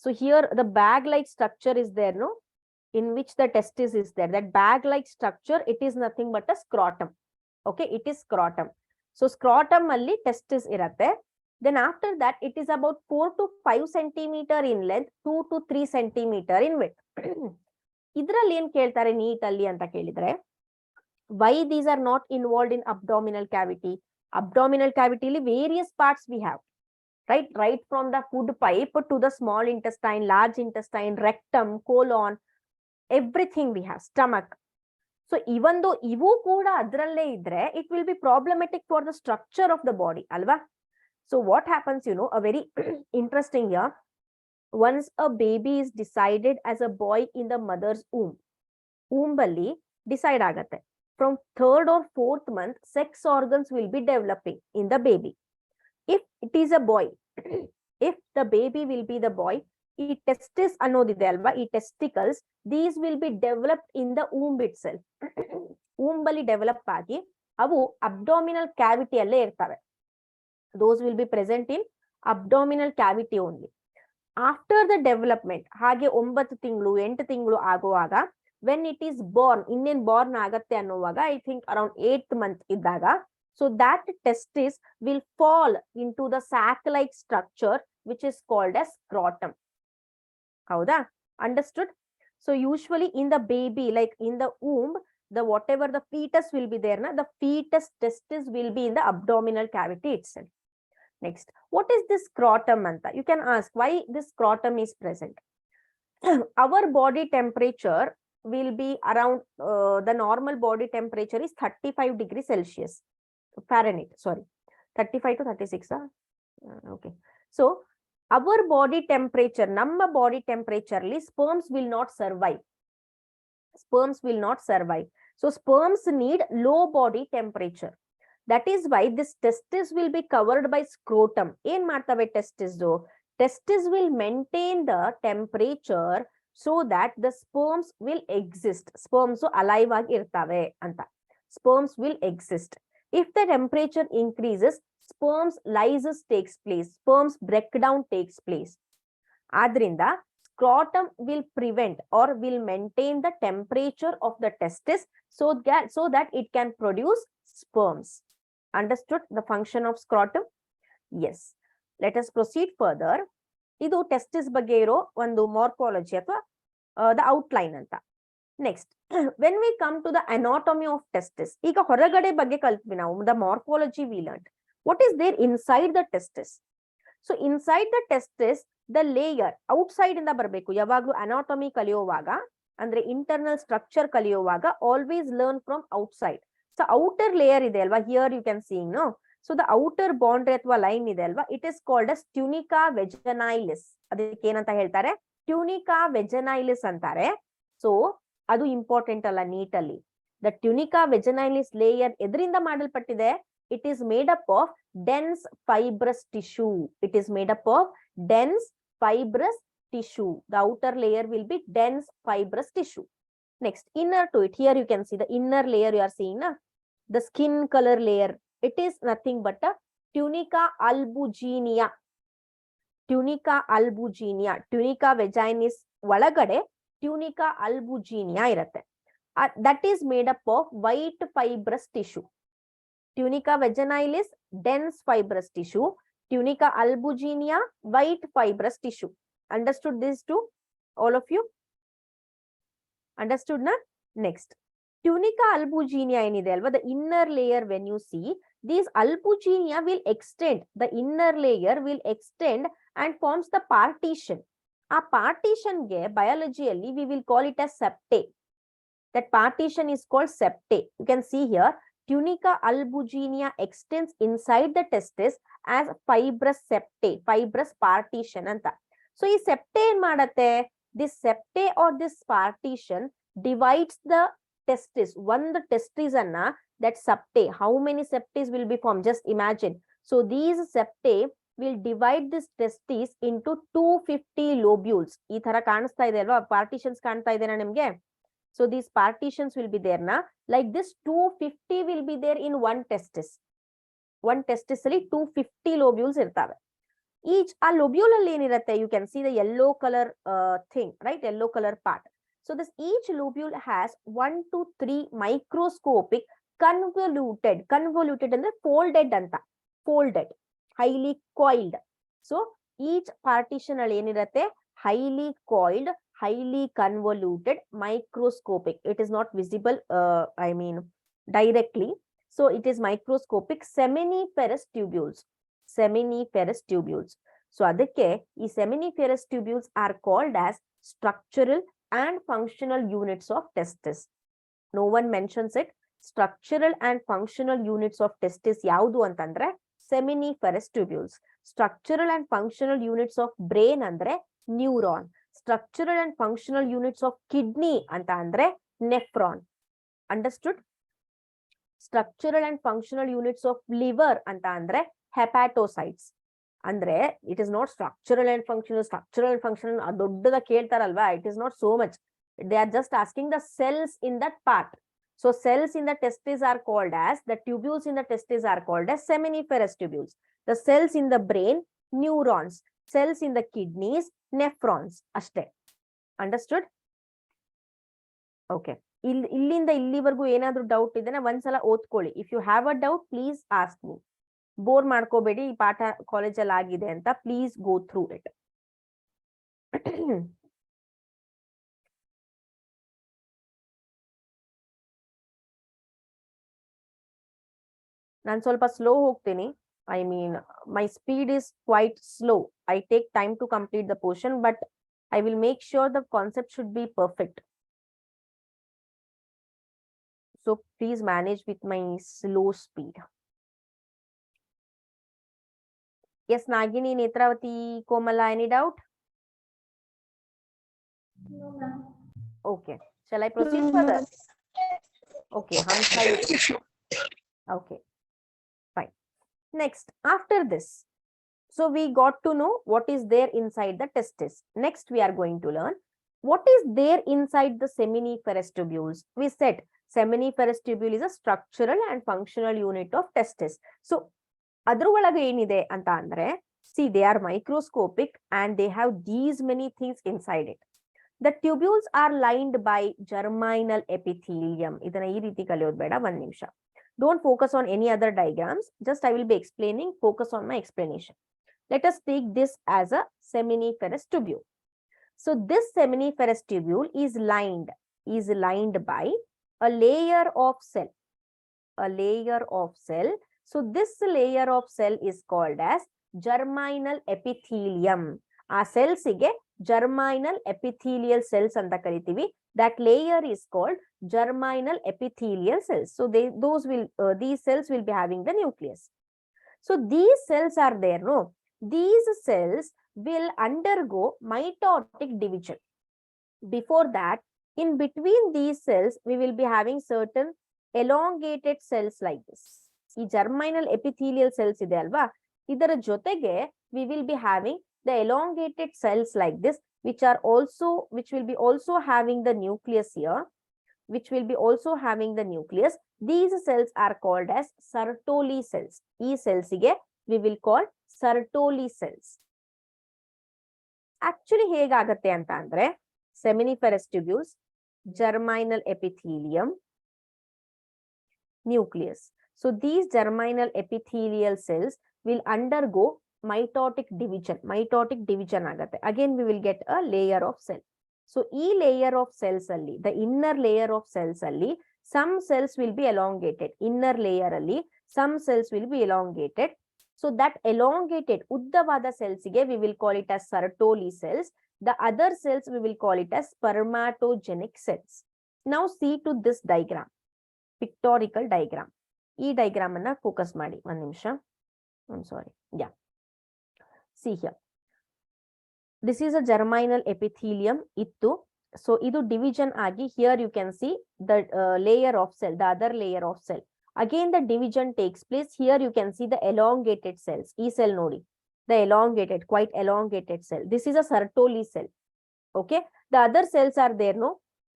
So here the bag-like structure is there, no? In which the testis is there. That bag-like structure, it is nothing but a scrotum. Okay, it is scrotum. So scrotum alli testis iratte. Then after that, it is about 4 to 5 centimeter in length, 2 to 3 centimeter in width. Idralli ಏನು ಕೇಳ್ತಾರೆ neat ಅಲ್ಲಿ ಅಂತ ಕೇಳಿದ್ರೆ, why these are not involved in abdominal cavity? Abdominal cavity li various parts we have. Right from the food pipe to the small intestine, large intestine, rectum, colon, everything we have, stomach. So even though ivu kuda adralle idre, it will be problematic for the structure of the body, alva? So what happens, you know, a very interesting here, once a baby is decided as a boy in the mother's womb balli decide agate, from 3rd or 4th month, sex organs will be developing in the baby. If it is a boy, if the baby will be the boy, ಈ testis ಅನ್ನೋದಿದೆ ಅಲ್ವಾ, ಈ testicles, these will be developed in the womb itself. womb ಅಲ್ಲಿ develop ಆಗಿ ಅವು abdominal cavity ಅಲ್ಲೇ ಇರ್ತವೆ. Those will be present in abdominal cavity only. After the development, ಹಾಗೆ 9 ತಿಂಗಳು 8 ತಿಂಗಳು ಆಗುವಾಗ, when it is born, ಇನ್ನೇನ್ born ಆಗತ್ತೆ ಅನ್ನುವಾಗ, I think around 8th month ಇದ್ದಾಗ, so that testis will fall into the sac-like structure which is called as scrotum. Howda? Understood? So usually in the baby, like in the womb, the whatever the fetus will be there, na, the fetus testis will be in the abdominal cavity itself. Next, what is this scrotum anta? You can ask why this scrotum is present. Our body temperature will be around the normal body temperature is 35 degrees Celsius. Fahrenheit, sorry, 35 to 36. Okay, so our body temperature, namma body temperature li sperms will not survive. Sperms will not survive. So sperms need low body temperature. That is why this testis will be covered by scrotum. Een ಮಾಡ್ತವೆ testis? Testis will maintain the temperature so that the sperms will exist. Sperms alive agi irtave anta. Sperms will exist. If the temperature increases, sperms lysis takes place. Sperms breakdown takes place. Adrinda, scrotum will prevent or will maintain the temperature of the testis so that it can produce sperms. Understood the function of scrotum? Yes. Let us proceed further. ಇದು testis ಬಗ್ಗೆ ಇರೋ ಒಂದು morphology ಅಥವಾ the outline ಅಂತ. Next, when we come to the anatomy of testis, ಈಗ ಹೊರಗಡೆ ಬಗ್ಗೆ ಕಲ್ತ್ವಿ ನಾವು. The morphology we learn. What is there inside the testis? So inside the testis the layer outside ಇಂದ ಬರಬೇಕು. ಯಾವಾಗ್ಲೂ ಅನಾಟಮಿ ಕಲಿಯುವಾಗ ಅಂದ್ರೆ ಇಂಟರ್ನಲ್ ಸ್ಟ್ರಕ್ಚರ್ ಕಲಿಯುವಾಗ always learn from outside. So outer layer ಇದೆ ಅಲ್ವಾ, here you can see no. So the outer boundary ಅಥವಾ line ಇದೆ ಅಲ್ವಾ, ಇಟ್ ಇಸ್ ಕಾಲ್ಡ್ ಅಸ್ ಟ್ಯೂನಿಕಾ ವೆಜನೈಲಿಸ್. ಅದಕ್ಕೆ ಏನಂತ ಹೇಳ್ತಾರೆ? ಟ್ಯೂನಿಕಾ ವೆಜನೈಲಿಸ್ ಅಂತಾರೆ. ಸೊ ಅದು ಇಂಪಾರ್ಟೆಂಟ್ ಅಲ್ಲ ನೀಟಲ್ಲಿ. ದ ಟ್ಯೂನಿಕಾ ವೆಜನೈಲಿಸ್ ಲೇಯರ್ ಎದರಿಂದ ಮಾಡಲ್ಪಟ್ಟಿದೆ? It is made up of dense fibrous tissue. It is made up of dense fibrous tissue. The outer layer will be dense fibrous tissue. Next, inner to it. Here you can see the inner layer you are seeing, the skin color layer. It is nothing but a tunica albuginea. Tunica albuginea. Tunica vaginis ಒಳಗಡೆ tunica albuginea ಇರುತ್ತೆ. That is made up of white fibrous tissue. Tunica vaginalis, dense fibrous tissue. Tunica albuginea, white fibrous tissue. Understood these two? All of you? Understood na? Next. Tunica albuginea ಏನಿದೆ ಅಲ್ವಾ, the inner layer, when you see, these albuginea will extend, the inner layer will extend and forms the partition. ಆ partition ಗೆ biologyally we will call it as septae. That partition is called septae. You can see here, tunica albuginea extends inside the testis as fibrous septae, fibrous partition anta. So ಈ septae ಏನ್ ಮಾಡತ್ತೆ? This septae or this partition divides the testis. ಒಂದು testis ಅನ್ನ, that septae, how many septae will be formed? Just imagine. So these septae will divide this testis into 250 lobules. ಈ ತರ ಕಾಣಿಸ್ತಾ ಇದೆ ಅಲ್ವಾ, partitions ಕಾಣ್ತಾ ಇದೆನಾ ನಿಮ್ಗೆ? So these partitions will be there na, like this 250 will be there in one testis. One testis ಅಲ್ಲಿ 250 lobules ಇರ್ತವೆ. Each a lobule ಅಲ್ಲಿ ಏನಿರುತ್ತೆ, you can see the yellow color thing, right? Yellow color part. So this each lobule has 1 to 3 microscopic convoluted ಅಂದ್ರೆ folded ಅಂತ, folded, highly coiled. So each partition ಅಲ್ಲಿ ಏನಿರುತ್ತೆ, highly coiled, highly convoluted, microscopic. It is not visible, I mean directly. So it is microscopic seminiferous tubules. Seminiferous tubules. So ಅದಕ್ಕೆ ಈ seminiferous tubules are called as structural and functional units of testis. No one mentions it. Structural and functional units of testis ಯಾವುದು ಅಂತಂದ್ರೆ seminiferous tubules. Structural and functional units of brain ಅಂದ್ರೆ neuron. Structural and functional units of kidney ಅಂತ ಅಂದ್ರೆ nephron. Understood? Structural and functional units of liver ಅಂತ ಅಂದ್ರೆ hepatocytes. ಅಂದ್ರೆ it is not structural and functional ದೊಡ್ಡದ ಕೇಳ್ತಾರಲ್ವಾ, it is not so much. They are just asking the cells in that part. So cells in the testis are called as, the tubules in the testis are called as seminiferous tubules. The cells in the brain, neurons. Cells in the kidneys, nephrons. ಅಷ್ಟೇ. Understood? Okay. ಇಲ್ಲಿಂದ ಇಲ್ಲಿವರೆಗೂ ಏನಾದ್ರೂ doubt ಇದೆನಾ ಒಂದ್ಸಲ ಓದ್ಕೊಳ್ಳಿ. If you have a doubt please ask me. Bore ಮಾಡ್ಕೋಬೇಡಿ, ಈ ಪಾಠ ಕಾಲೇಜಲ್ಲಿ ಆಗಿದೆ ಅಂತ. Please go through it. ನಾನು ಸ್ವಲ್ಪ ಸ್ಲೋ ಹೋಗ್ತೀನಿ. I mean, my speed is quite slow. I take time to complete the portion, but I will make sure the concept should be perfect. So please manage with my slow speed. Yes, Nagini, Netravati, Komala, any doubt? No, ma'am. Okay. Shall I proceed further? Okay. Okay. Next, after this, so we got to know what is there inside the testis. Next, we are going to learn what is there inside the seminiferous tubules. We said seminiferous tubule is a structural and functional unit of testis. So, adru olaga enide anta andre, see, they are microscopic and they have these many things inside it. The tubules are lined by germinal epithelium. ಇದನ್ನ ಈ ರೀತಿ ಕಲಿಯೋದು ಬೇಡ, ಒಂದು ನಿಮಿಷ. Don't focus on any other diagrams. Just I will be explaining. Focus on my explanation. Let us take this as a seminiferous tubule. So this seminiferous tubule is lined by a layer of cell. A layer of cell. So this layer of cell is called as germinal epithelium. ಆ ಸೆಲ್ಸ್ಗೆ germinal epithelial cells anta karitivi. That layer is called germinal epithelial cells. So these cells will be having the nucleus. So these cells are there, no? These cells will undergo mitotic division. Before that, in between these cells, we will be having certain elongated cells like this. ಈ germinal epithelial cells ಇದೆ ಅಲ್ವಾ, ಇದರ ಜೊತೆಗೆ we will be having the elongated cells like this, which will be also having the nucleus here, These cells are called as Sertoli cells. ಈ cells ಗೆ we will call Sertoli cells. Actually, ಹೇಗಾಗತ್ತೆ ಅಂತ ಅಂದ್ರೆ, seminiferous tubules, germinal epithelium, nucleus. So these germinal epithelial cells will undergo mitotic division agate. Again we will get a layer of cell. So e layer of cells alli, the inner layer of cells alli, some cells will be elongated. Inner layer alli some cells will be elongated. So that elongated uddavada cells ige we will call it as Sertoli cells. The other cells we will call it as spermatogenic cells. Now see to this diagram, pictorial diagram. E diagram anna focus ಮಾಡಿ ಒಂದು ನಿಮಿಷ. I'm sorry. Yeah. See here. This is a germinal epithelium. Ittu. So, idu division agi. Here you can see the layer of cell, the other layer of cell. Again, the division takes place. Here you can see the elongated cells. E cell nodi. The elongated, quite elongated cell. This is a Sertoli cell. Okay. The other cells are there, no?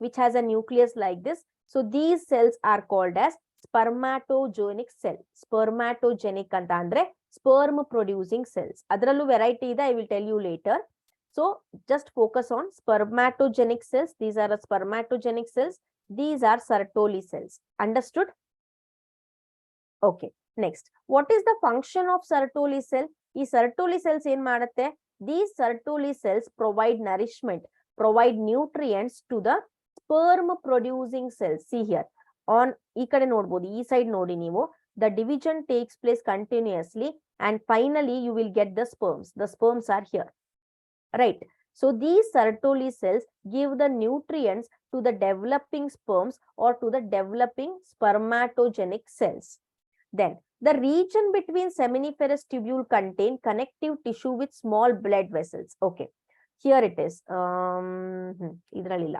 Which has a nucleus like this. So, these cells are called as spermatogenic cell. Spermatogenic anta andre sperm producing cells. Adrallu variety ide, I will tell you later. So just focus on spermatogenic cells. These are the spermatogenic cells. These are Sertoli cells. Understood? Okay. Next, what is the function of Sertoli cell? Ee Sertoli cells en madutte? These Sertoli cells provide nourishment, provide nutrients to the sperm producing cells. See here. On ಈ ಕಡೆ ನೋಡಬಹುದು, ಈ side ನೋಡಿ ನೀವು, the division takes place continuously and finally you will get the sperms. The sperms are here, right? So these Sertoli cells give the nutrients to the developing sperms or to the developing spermatogenic cells. Then the region between seminiferous tubule contain connective tissue with small blood vessels. Okay, here it is. ಇದ್ರಲ್ಲಿಲ್ಲ.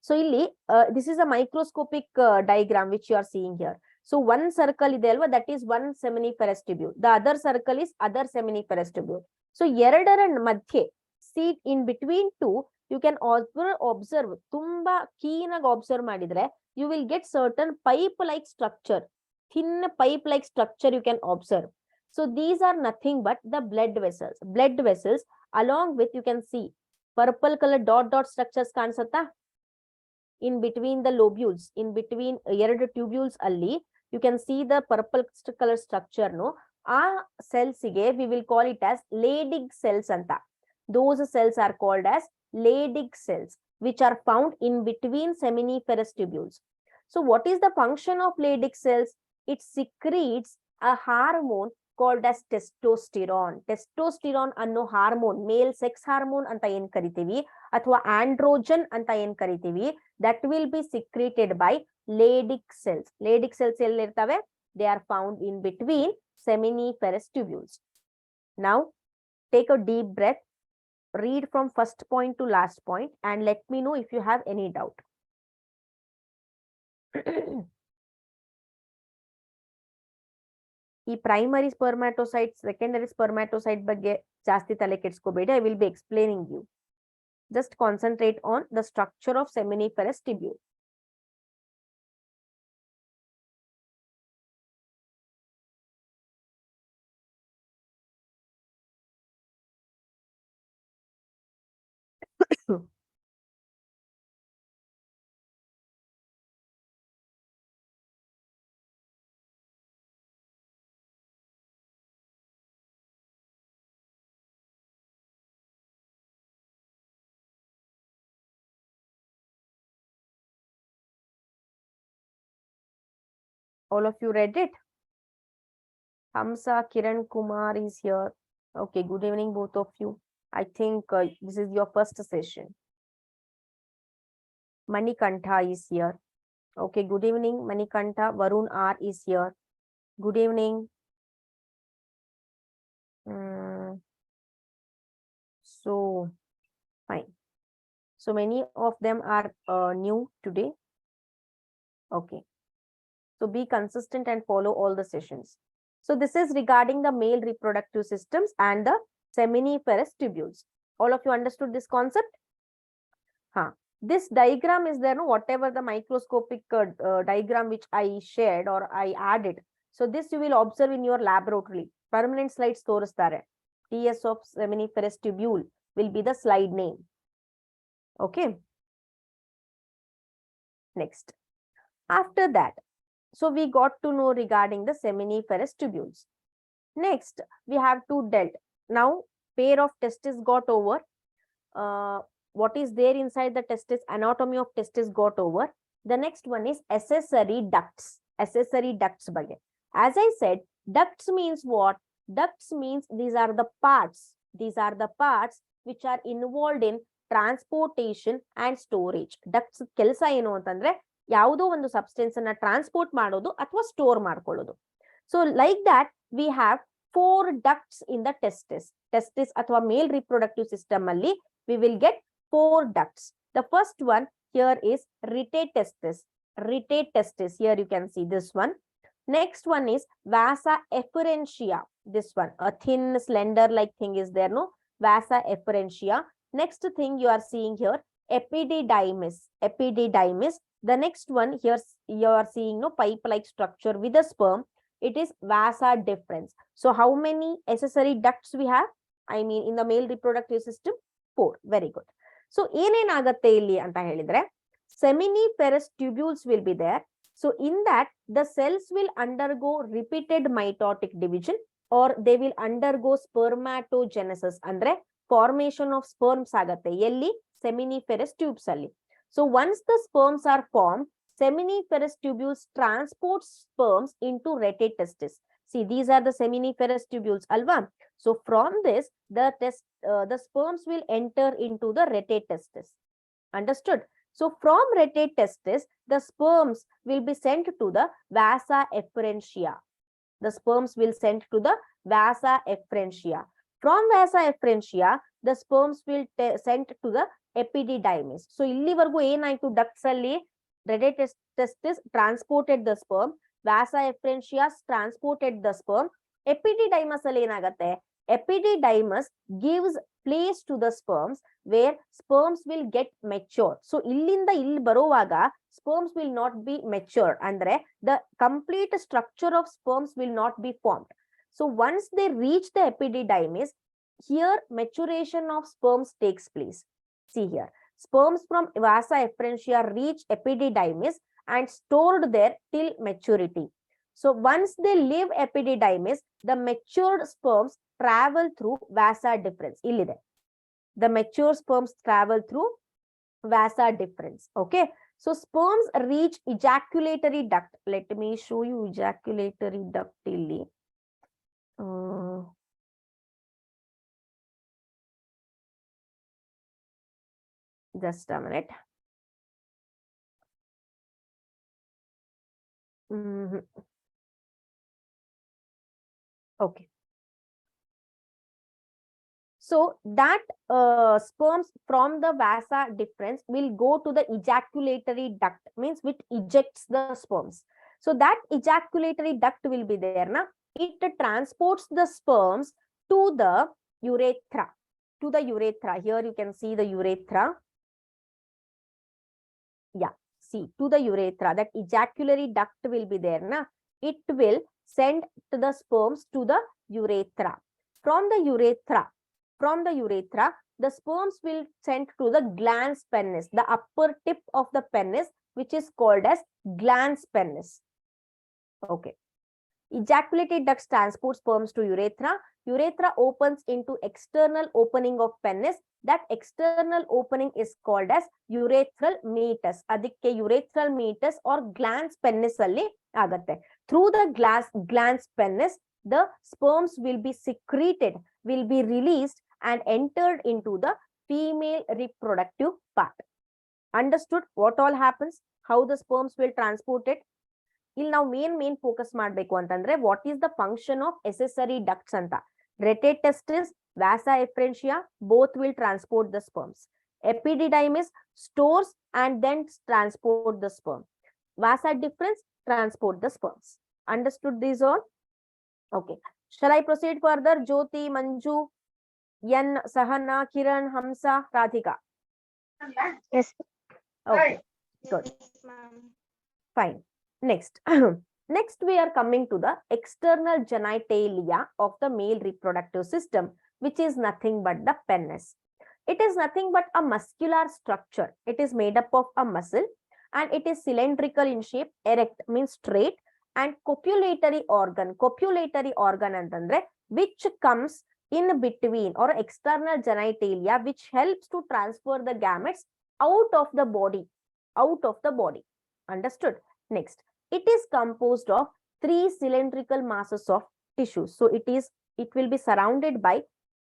So ಇಲ್ಲಿ this is a microscopic diagram which you are seeing here. So one circle ಇದೆ ಅಲ್ವಾ, that is one seminiferous tubule. The other circle is other seminiferous tubule. So ಎರಡರ ಮಧ್ಯೆ, see in between two, you can observe, ತುಂಬಾ keen ಆಗಿ observe ಮಾಡಿದ್ರೆ, you will get certain pipe like structure, thin pipe like structure you can observe. So these are nothing but the blood vessels. Blood vessels along with, you can see purple color dot structures ಕಾಣಿಸುತ್ತಾ? In between the lobules, in between ಎರಡು tubules ಅಲ್ಲಿ, you can see the purple color structure, no? ಆ cells ಗೆ we will call it as Leydig cells anta. Those cells are called as Leydig cells, which are found in between seminiferous tubules. So what is the function of Leydig cells? It secretes a hormone called as testosterone. Testosterone ಅನ್ನೋ hormone, ಮೇಲ್ sex hormone ಅಂತ ಏನ್ ಕರಿತೀವಿ, ಅಥವಾ androgen ಅಂತ ಏನ್ ಕರಿತೀವಿ, that will be secreted by Leydig cells. Leydig cells ಎಲ್ಲಿರ್ತವೆ? They are found in between seminiferous tubules. Now take a deep breath, read from first point to last point and let me know if you have any doubt. ಈ primary spermatocyte secondary spermatocyte ಬಗ್ಗೆ ಜಾಸ್ತಿ ತಲೆ ಕೆಡಿಸ್ಕೋಬೇಡಿ. I will be explaining you. Just concentrate on the structure of seminiferous tubule. All of you read it? Hamsa Kiran Kumar is here. Okay, good evening, both of you. I think this is your first session. Manikantha is here. Okay, good evening, Manikantha. Varun R is here. Good evening. So, fine. So many of them are new today. Okay. So be consistent and follow all the sessions. So this is regarding the male reproductive systems and the seminiferous tubules. All of you understood this concept? Huh. This diagram is there, no? Whatever the microscopic diagram which I shared or I added. So this you will observe in your laboratory. Permanent slides ತೋರಿಸ್ತಾರೆ. TS of seminiferous tubule will be the slide name. Okay. Next. After that, so we got to know regarding the seminiferous tubules. Next, we have to dealt. Now, pair of testes got over. What is there inside the testis? Anatomy of testis got over. The next one is accessory ducts. Accessory ducts bagge. As I said, ducts means what? Ducts means these are the parts. These are the parts which are involved in transportation and storage. Ducts ಕೆಲಸ ಏನು ಅಂತಂದ್ರೆ ಯಾವುದೋ ಒಂದು substance ಅನ್ನ transport ಮಾಡೋದು ಅಥವಾ store ಮಾಡ್ಕೊಳ್ಳೋದು. So like that we have 4 ducts in the testis. Testis ಅಥವಾ ಮೇಲ್ reproductive system ಅಲ್ಲಿ we will get 4 ducts. The first one here is retate testis. Retate testis. Here you can see this one. Next one is vasa efferentia. This one, a thin slender like thing is there, no? Vasa efferentia. Next thing you are seeing here, epididymis. Epididymis. The next one here you are seeing no pipe like structure with a sperm. It is vasa deferens. So how many accessory ducts we have? I mean in the male reproductive system? 4. Very good. So ಏನೇನಾಗುತ್ತೆ ಇಲ್ಲಿ ಅಂತ ಹೇಳಿದ್ರೆ seminiferous tubules will be there. So in that the cells will undergo repeated mitotic division or they will undergo spermatogenesis ಅಂದ್ರೆ formation of sperms ಆಗತ್ತೆ ಎಲ್ಲಿ seminiferous tubes ಅಲ್ಲಿ. So once the sperms are formed, seminiferous tubules transport sperms into retate testis. See, these are the seminiferous tubules, alva. So from this, the sperms will enter into the retate testis. Understood? So from retate testis, the sperms will be sent to the vasa efferentia. The sperms will sent to the vasa efferentia. From vasa efferentia, the sperms will sent to the epididymis. So ಇಲ್ಲಿವರೆಗೂ ಏನಾಯ್ತು ducts ಅಲ್ಲಿ retate testis transported the sperm, vasa efferentia transported the sperm. Epididymis ಅಲ್ಲಿ ಏನಾಗುತ್ತೆ? Epididymis gives place to the sperms where sperms will get matured. So illinda ಇಲ್ಲಿ ಬರುವಾಗ sperms will not be matured ಅಂದ್ರೆ the complete structure of sperms will not be formed. So once they reach the epididymis, here maturation of sperms takes place. See here, sperms from vasa efferentia reach epididymis and stored there till maturity. So once they leave epididymis, the matured sperms travel through vasa deferens. Illide. The mature sperms travel through vasa deferens. Okay. So sperms reach ejaculatory duct. Let me show you ejaculatory duct illi. Just a minute. Okay. So that sperms from the vasa deferens will go to the ejaculatory duct, means which ejects the sperms. So that ejaculatory duct will be there. Na? it transports the sperms to the urethra. To the urethra. Here you can see the urethra. Yeah, see, to the urethra. That ejaculatory duct will be there. Na? It will send the sperms to the urethra. From the urethra, the sperms will send to the glans penis, the upper tip of the penis, which is called as glans penis. Okay. Ejaculatory ducts transport sperms to urethra. Urethra opens into external opening of penis. That external opening is called as urethral meatus. Adikke urethral meatus or glans penis alli agatte. Through the glans penis, the sperms will be secreted, will be released and entered into the female reproductive part. Understood what all happens? How the sperms will transport it? ಇಲ್ಲಿ ನಾವು main focus ಮಾಡಬೇಕು ಅಂತಂದ್ರೆ what is the function of accessory ducts ಅಂತ. Rete testis, ವ್ಯಾಸಾ ಎಫ್ರೆನ್ಶಿಯಾ both will transport the sperms. Epididymis stores and then transport the sperm. Vasa difference transport the sperms. Understood these all? Okay. Shall I proceed further? Jyoti, Manju, Yan, Sahana, Kiran, Hamsa, Radhika. Yes. Okay. Good. Fine. Next. Next, we are coming to the external genitalia of the male reproductive system, which is nothing but the penis. It is nothing but a muscular structure. It is made up of a muscle and it is cylindrical in shape, erect means straight, and copulatory organ antandre, which comes in between or external genitalia, which helps to transfer the gametes out of the body. Understood? Next, it is composed of 3 cylindrical masses of tissues. So it will be surrounded by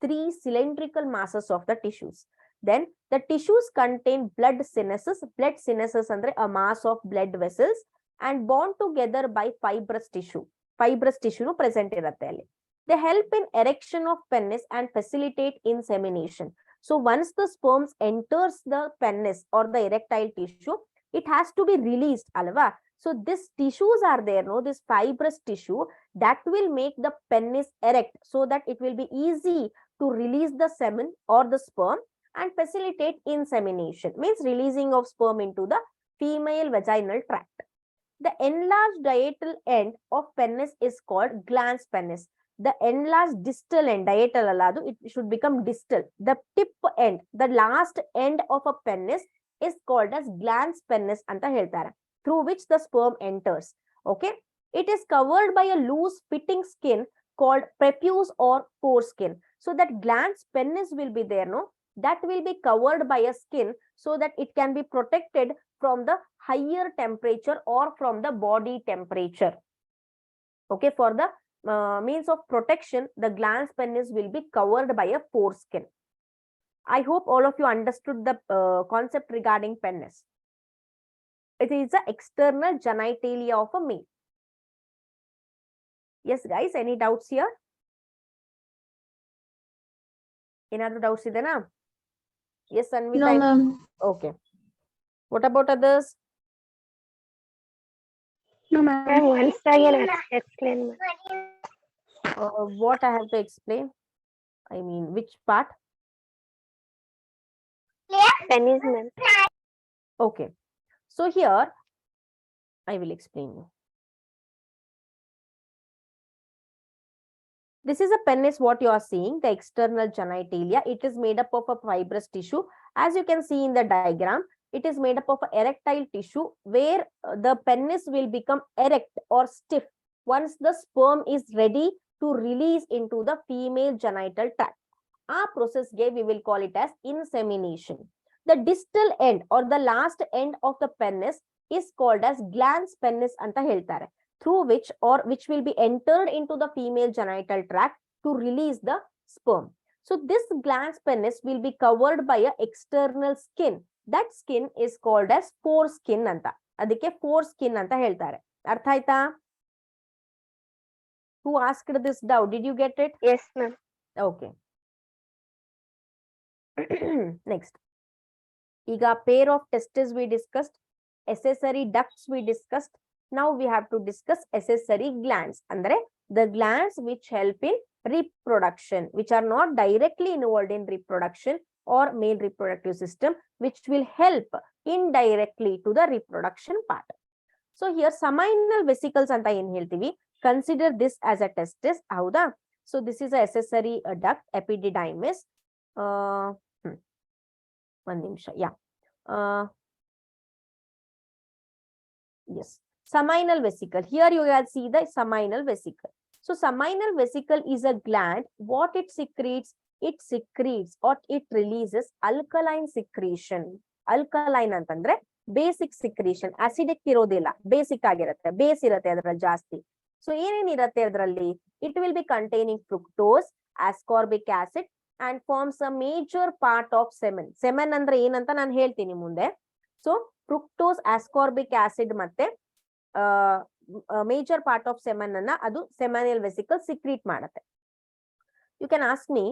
3 cylindrical masses of the tissues. Then the tissues contain blood sinuses. Blood sinuses andre a mass of blood vessels and bond together by fibrous tissue. Fibrous tissue no present irutte alli. They help in erection of penis and facilitate insemination. So once the sperms enters the penis or the erectile tissue, it has to be released alva. So these tissues are there, no, this fibrous tissue that will make the penis erect so that it will be easy to release the semen or the sperm and facilitate insemination, means releasing of sperm into the female vaginal tract. The enlarged diatal end of penis is called glans penis. The enlarged distal end, diatal alladu, it should become distal. The tip end, the last end of a penis is called as glans penis anta heltare, through which the sperm enters. Okay, it is covered by a loose fitting skin called prepuce or foreskin. So that glans penis will be there, no, that will be covered by a skin so that it can be protected from the higher temperature or from the body temperature. Okay, for the means of protection, the glans penis will be covered by a foreskin. I hope all of you understood the concept regarding penis. It is the external genitalia of a male. Yes, guys, any doubts here? Any other doubts idena? Yes, Anvita. No, ma'am. Okay. What about others? No, ma'am. Once again, explain. What I have to explain? I mean, which part? Penis, ma'am. Okay. So here, I will explain you. This is a penis, what you are seeing, the external genitalia. It is made up of a fibrous tissue. As you can see in the diagram, it is made up of erectile tissue where the penis will become erect or stiff once the sperm is ready to release into the female genital tract. Our process we will call it as insemination. The distal end or the last end of the penis is called as glans penis anta heltare, through which will be entered into the female genital tract to release the sperm. So this glans penis will be covered by a external skin. That skin is called as foreskin anta. Adikke foreskin anta heltare. Artha aita? Who asked this doubt? Did you get it? Yes, ma'am. Okay. Next. Iga pair of testes we discussed, accessory ducts we discussed. Now we have to discuss accessory glands. Andre the glands which help in reproduction, which are not directly involved in reproduction or male reproductive system, which will help indirectly to the reproduction part. So here seminal vesicles anta ಏನು ಹೇಳ್ತೀವಿ, consider this as a testis, ಹೌದಾ? So this is a accessory duct, epididymis. One ನಿಮಿಷ, yeah. Yes, seminal vesicle. Here you can see the seminal vesicle. So seminal vesicle is a gland. What it secretes? It secretes or it releases alkaline secretion. Alkaline ಅಂತಂದ್ರೆ basic secretion. Acidic ಇರೋದಿಲ್ಲ, basic ಆಗಿರುತ್ತೆ, base ಇರುತ್ತೆ ಅದರಲ್ಲಿ ಜಾಸ್ತಿ. So ಏನೇನಿರುತ್ತೆ ಅದರಲ್ಲಿ? It will be containing fructose, ascorbic acid and forms a major part of semen. Semen ಅಂದ್ರೆ ಏನಂತ ನಾನು ಹೇಳ್ತೀನಿ ಮುಂದೆ. So fructose, ascorbic acid ಮತ್ತೆ major part of semen ಅನ್ನ ಅದು seminal vesicle secrete ಮಾಡುತ್ತೆ. You can ask me,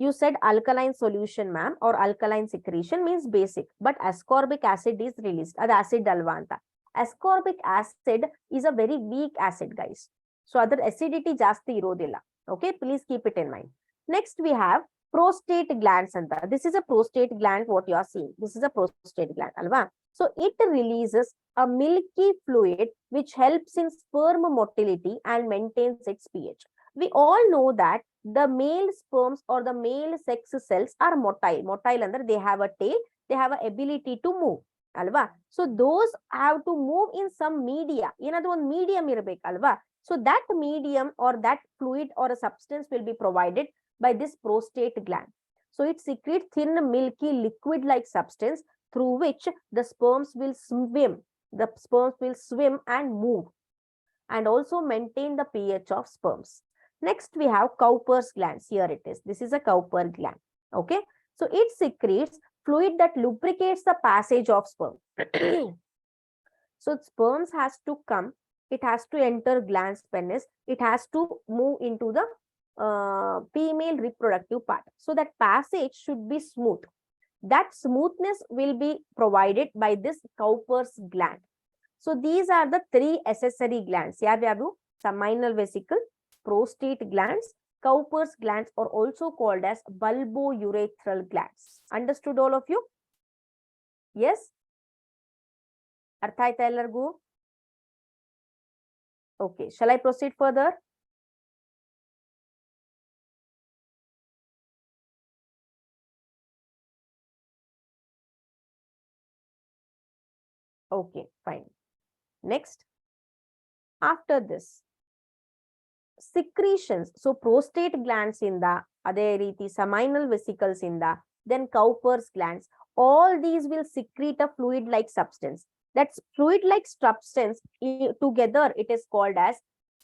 you said alkaline solution ma'am, or alkaline secretion means basic, but ascorbic acid is released. Ad acid alva anta. Ascorbic acid is a very weak acid, guys. So other acidity jasti irodilla. Okay, please keep it in mind. Next we have prostate glands anta. This is a prostate gland, what you are seeing. This is a prostate gland alva. So it releases a milky fluid which helps in sperm motility and maintains its pH. We all know that the male sperms or the male sex cells are motile. Motile under they have a tail, they have an ability to move. Alva. So those have to move in some media. Another one medium irbek alva. So that medium or that fluid or a substance will be provided by this prostate gland. So it secretes thin, milky, liquid-like substance through which the sperms will swim. The sperms will swim and move, and also maintain the pH of sperms. Next, we have Cowper's glands. Here it is. This is a Cowper gland. Okay. So it secretes fluid that lubricates the passage of sperm. So sperms has to come. It has to enter glans penis. It has to move into the female reproductive part. So that passage should be smooth. That smoothness will be provided by this Cowper's gland. So these are the three accessory glands. Yavu seminal vesicle, prostate glands, Cowper's glands are also called as bulbourethral glands. Understood all of you? Yes? Artha aita ellargu? Okay, shall I proceed further? Okay, fine. Next, after this, secretions. So prostate glands in the ಅದೇ ರೀತಿ seminal vesicles in the, then Cowper's glands, all these will secrete a fluid-like substance. That fluid-like substance together it is called as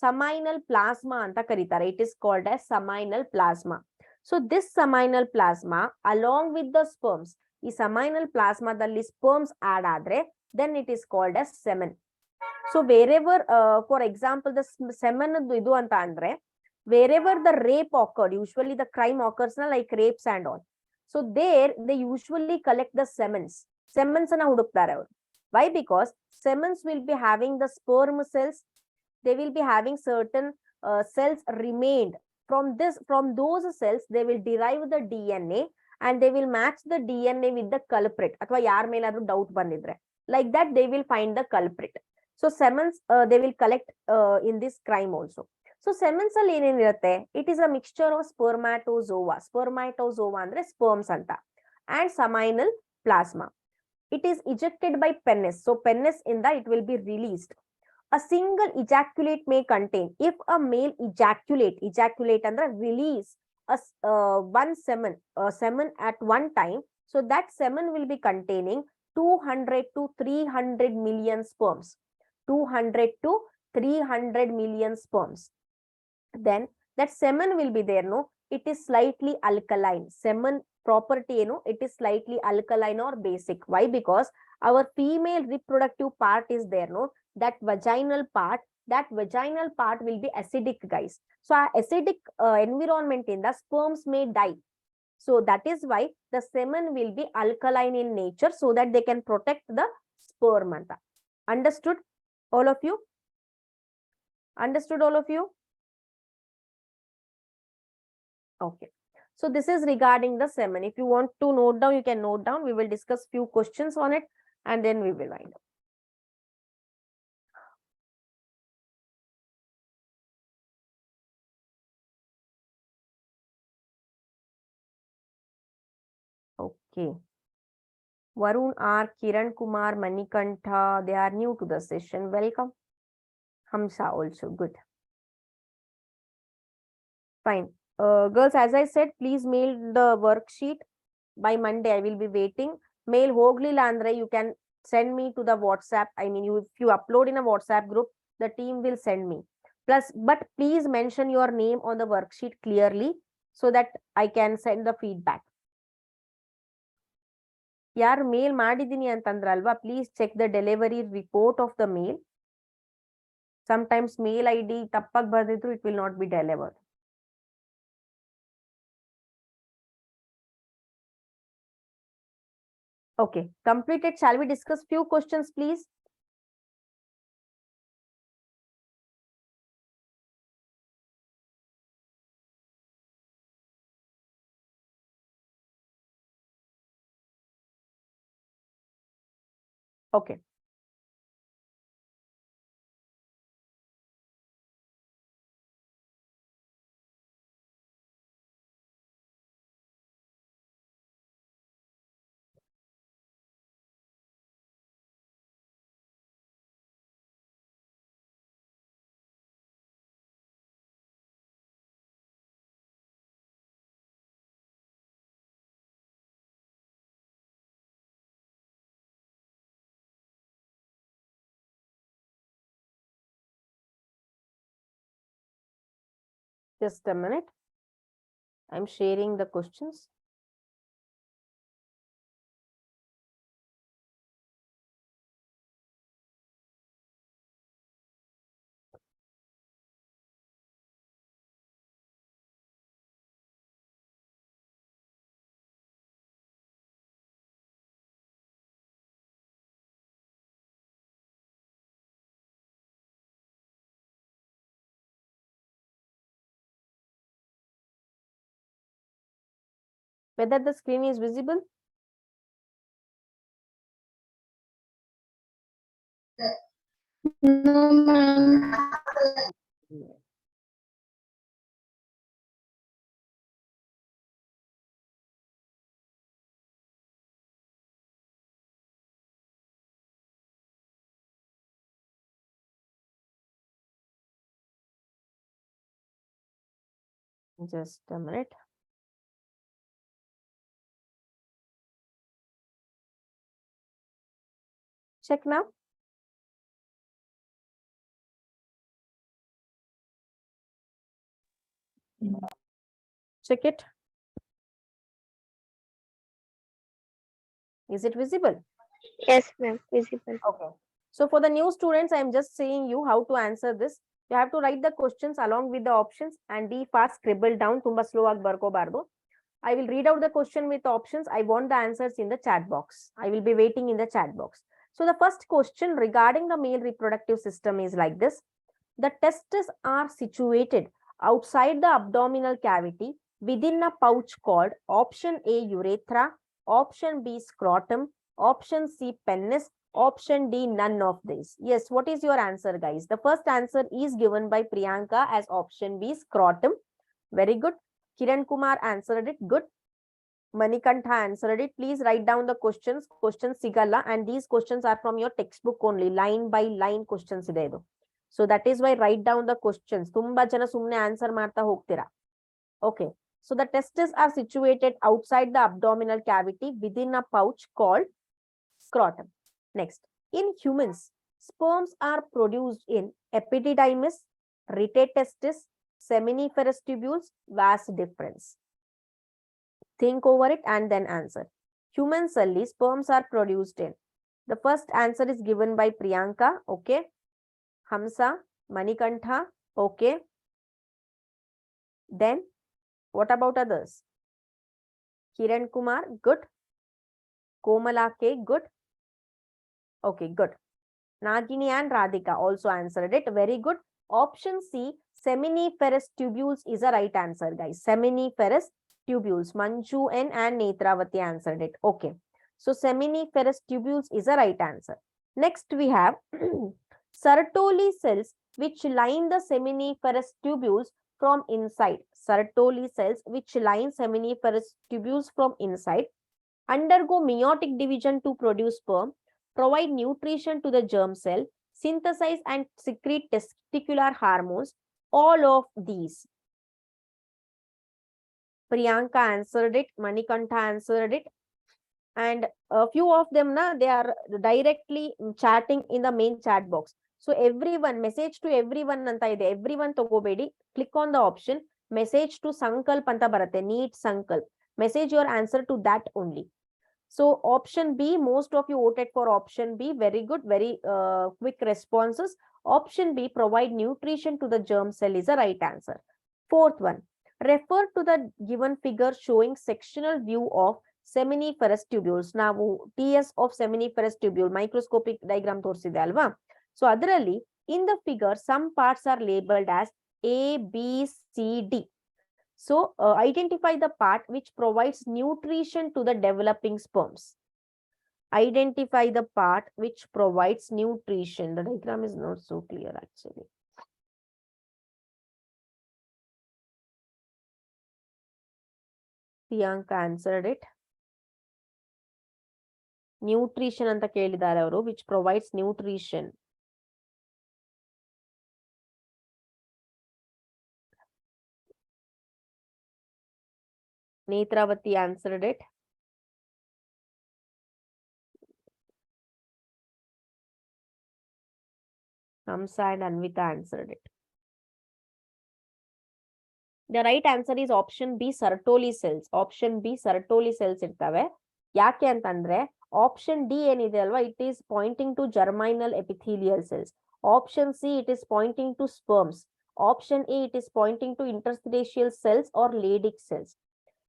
seminal plasma anta karitare. It is called as seminal plasma. So this seminal plasma along with the sperms, ಈ seminal plasma dalli sperms add adre, then it is called as semen. So wherever, for example, the semen idu anta andre, wherever the rape occurred, usually the crime occurs na, like rapes and all. So there they usually collect the semens. Semens ana huduktare avaru. Why? Because semens will be having the sperm cells. They will be having certain cells remained. From those cells, they will derive the DNA and they will match the DNA with the culprit. Athwa yaar meladru doubt bandidre. Like that, they will find the culprit. So semens they will collect in this crime also. So semens alli ಏನೇನಿರುತ್ತೆ? It is a mixture of spermatozoa. Spermatozoa andre sperms anta, and seminal plasma. It is ejected by penis. So penis in that it will be released. A single ejaculate may contain, if a male ejaculate andre release one semen at one time. So that semen will be containing 200 to 300 million sperms. 200 to 300 million sperms. Then that semen will be there, no? It is slightly alkaline. Semen property, you know, it is slightly alkaline or basic. Why? Because our female reproductive part is there, no? That vaginal part will be acidic, guys. So our acidic environment in the sperms may die. So that is why the semen will be alkaline in nature, so that they can protect the sperm. Understood? All of you? Understood all of you? Okay. So this is regarding the semen. If you want to note down, you can note down. We will discuss few questions on it and then we will wind up. Okay. Varun R, Kiran Kumar, Manikantha, they are new to the session. Welcome. Hamsa also, good. Fine. Girls, as I said, please mail the worksheet by Monday. I will be waiting. Mail Hoglila andre, you can send me to the WhatsApp. I mean, if you upload in a WhatsApp group, the team will send me. Plus, but please mention your name on the worksheet clearly so that I can send the feedback. ಯಾರು mail ಮಾಡಿದೀನಿ ಅಂತಂದ್ರಲ್ವಾ, please check the delivery report of the mail. Sometimes mail ID ತಪ್ಪಾಗಿ ಬರ್ದಿದ್ರು, it will not be delivered. Okay, completed. Shall we discuss few questions, please? Okay. Just a minute. I'm sharing the questions. Whether the screen is visible? No, ma'am. Just a minute. Check now. Check it. Is it visible? Yes, ma'am. Visible. Okay. So for the new students, I'm just saying you how to answer this. You have to write the questions along with the options and be fast, scribble down. Tumba slow agi barkobardu. I will read out the question with options. I want the answers in the chat box. I will be waiting in the chat box. So the first question regarding the male reproductive system is like this. The testes are situated outside the abdominal cavity within a pouch called option A urethra, option B scrotum, option C penis, option D none of these. Yes, what is your answer, guys? The first answer is given by Priyanka as option B scrotum. Very good. Kiran Kumar answered it. Good. Manikantha answered it. Please write down the questions. Questions sigala, and these questions are from your textbook only. Line by line questions ide idu. So that is why write down the questions. Tumba jana sumne answer marta hogtira. Okay. So the testes are situated outside the abdominal cavity within a pouch called scrotum. Next, in humans, sperms are produced in epididymis, rete testis, seminiferous tubules, vas deferens. Think over it and then answer. Human only sperms are produced in. The first answer is given by Priyanka. Okay. Hamsa, Manikantha. Okay. Then, what about others? Kiran Kumar, good. Komala K, good. Okay, good. Nagini and Radhika also answered it. Very good. Option C, seminiferous tubules is a right answer, guys. Seminiferous tubules. Manju N and Netravati answered it. Okay. So seminiferous tubules is a right answer. Next we have Sertoli cells which line the seminiferous tubules from inside. Sertoli cells which line seminiferous tubules from inside undergo meiotic division to produce sperm, provide nutrition to the germ cell, synthesize and secrete testicular hormones. All of these. Priyanka answered it, Manikantha answered it, and a few of them they are directly chatting in the main chat box. So everyone, message to everyone anta ide, everyone togobedi, click on the option message to Sankalp anta baratte, need Sankalp. Message your answer to that only. So option B, most of you voted for option B. Very good, very quick responses. Option B, provide nutrition to the germ cell is the right answer. Fourth one, refer to the given figure showing sectional view of seminiferous tubules. Now, TS of seminiferous tubule, microscopic diagram ತೋರಿಸಿದೆ ಅಲ್ವಾ? So ಅದರಲ್ಲಿ in the figure, some parts are labeled as A, B, C, D. So identify the part which provides nutrition to the developing sperms. Identify the part which provides nutrition. The diagram is not so clear actually. Priyanka answered it. Nutrition anta ಕೇಳಿದ್ದಾರೆ ಅವರು, which provides nutrition. Netravati answered it. Hamsa and Anvita answered it. The right answer is option B, Sertoli cells. Option B, Sertoli cells ಇರ್ತವೆ. ಯಾಕೆ ಅಂತಂದ್ರೆ option D ಏನಿದೆ ಅಲ್ವಾ, it is pointing to germinal epithelial cells. Option C, it is pointing to sperms. Option A, it is pointing to interstitial cells or Leydig cells.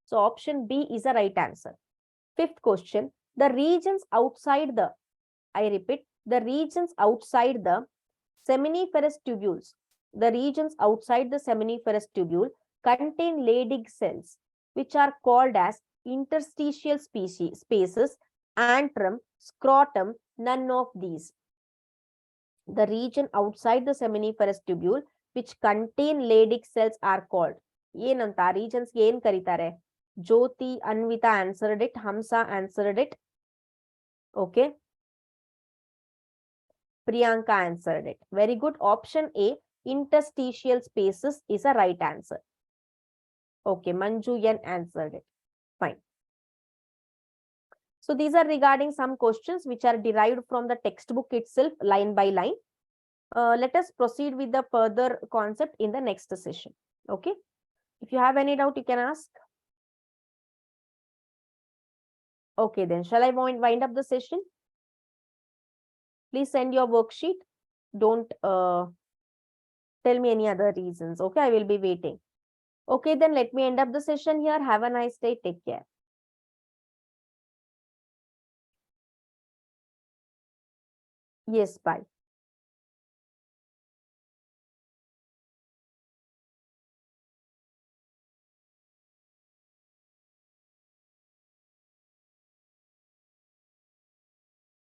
So option B is the right answer. Fifth question, the regions outside the, I repeat, the regions outside the seminiferous tubules, the regions outside the seminiferous tubule contain Leydig cells, which are called as interstitial spaces, antrum, scrotum, none of these. The region outside the seminiferous tubule which contain Leydig cells are called. ಏನಂತ regions ಗೆ ಏನ್ ಕರೀತಾರೆ? Jyoti, Anvita answered it, Hamsa answered it. Okay. Priyanka answered it. Very good. Option A, interstitial spaces is a right answer. Okay, Manju Yan answered it. Fine. So these are regarding some questions which are derived from the textbook itself, line by line. Let us proceed with the further concept in the next session. Okay. If you have any doubt, you can ask. Okay, then shall I wind up the session? Please send your worksheet. Don't tell me any other reasons. Okay, I will be waiting. Okay, then let me end up the session here. Have a nice day. Take care. Yes, bye.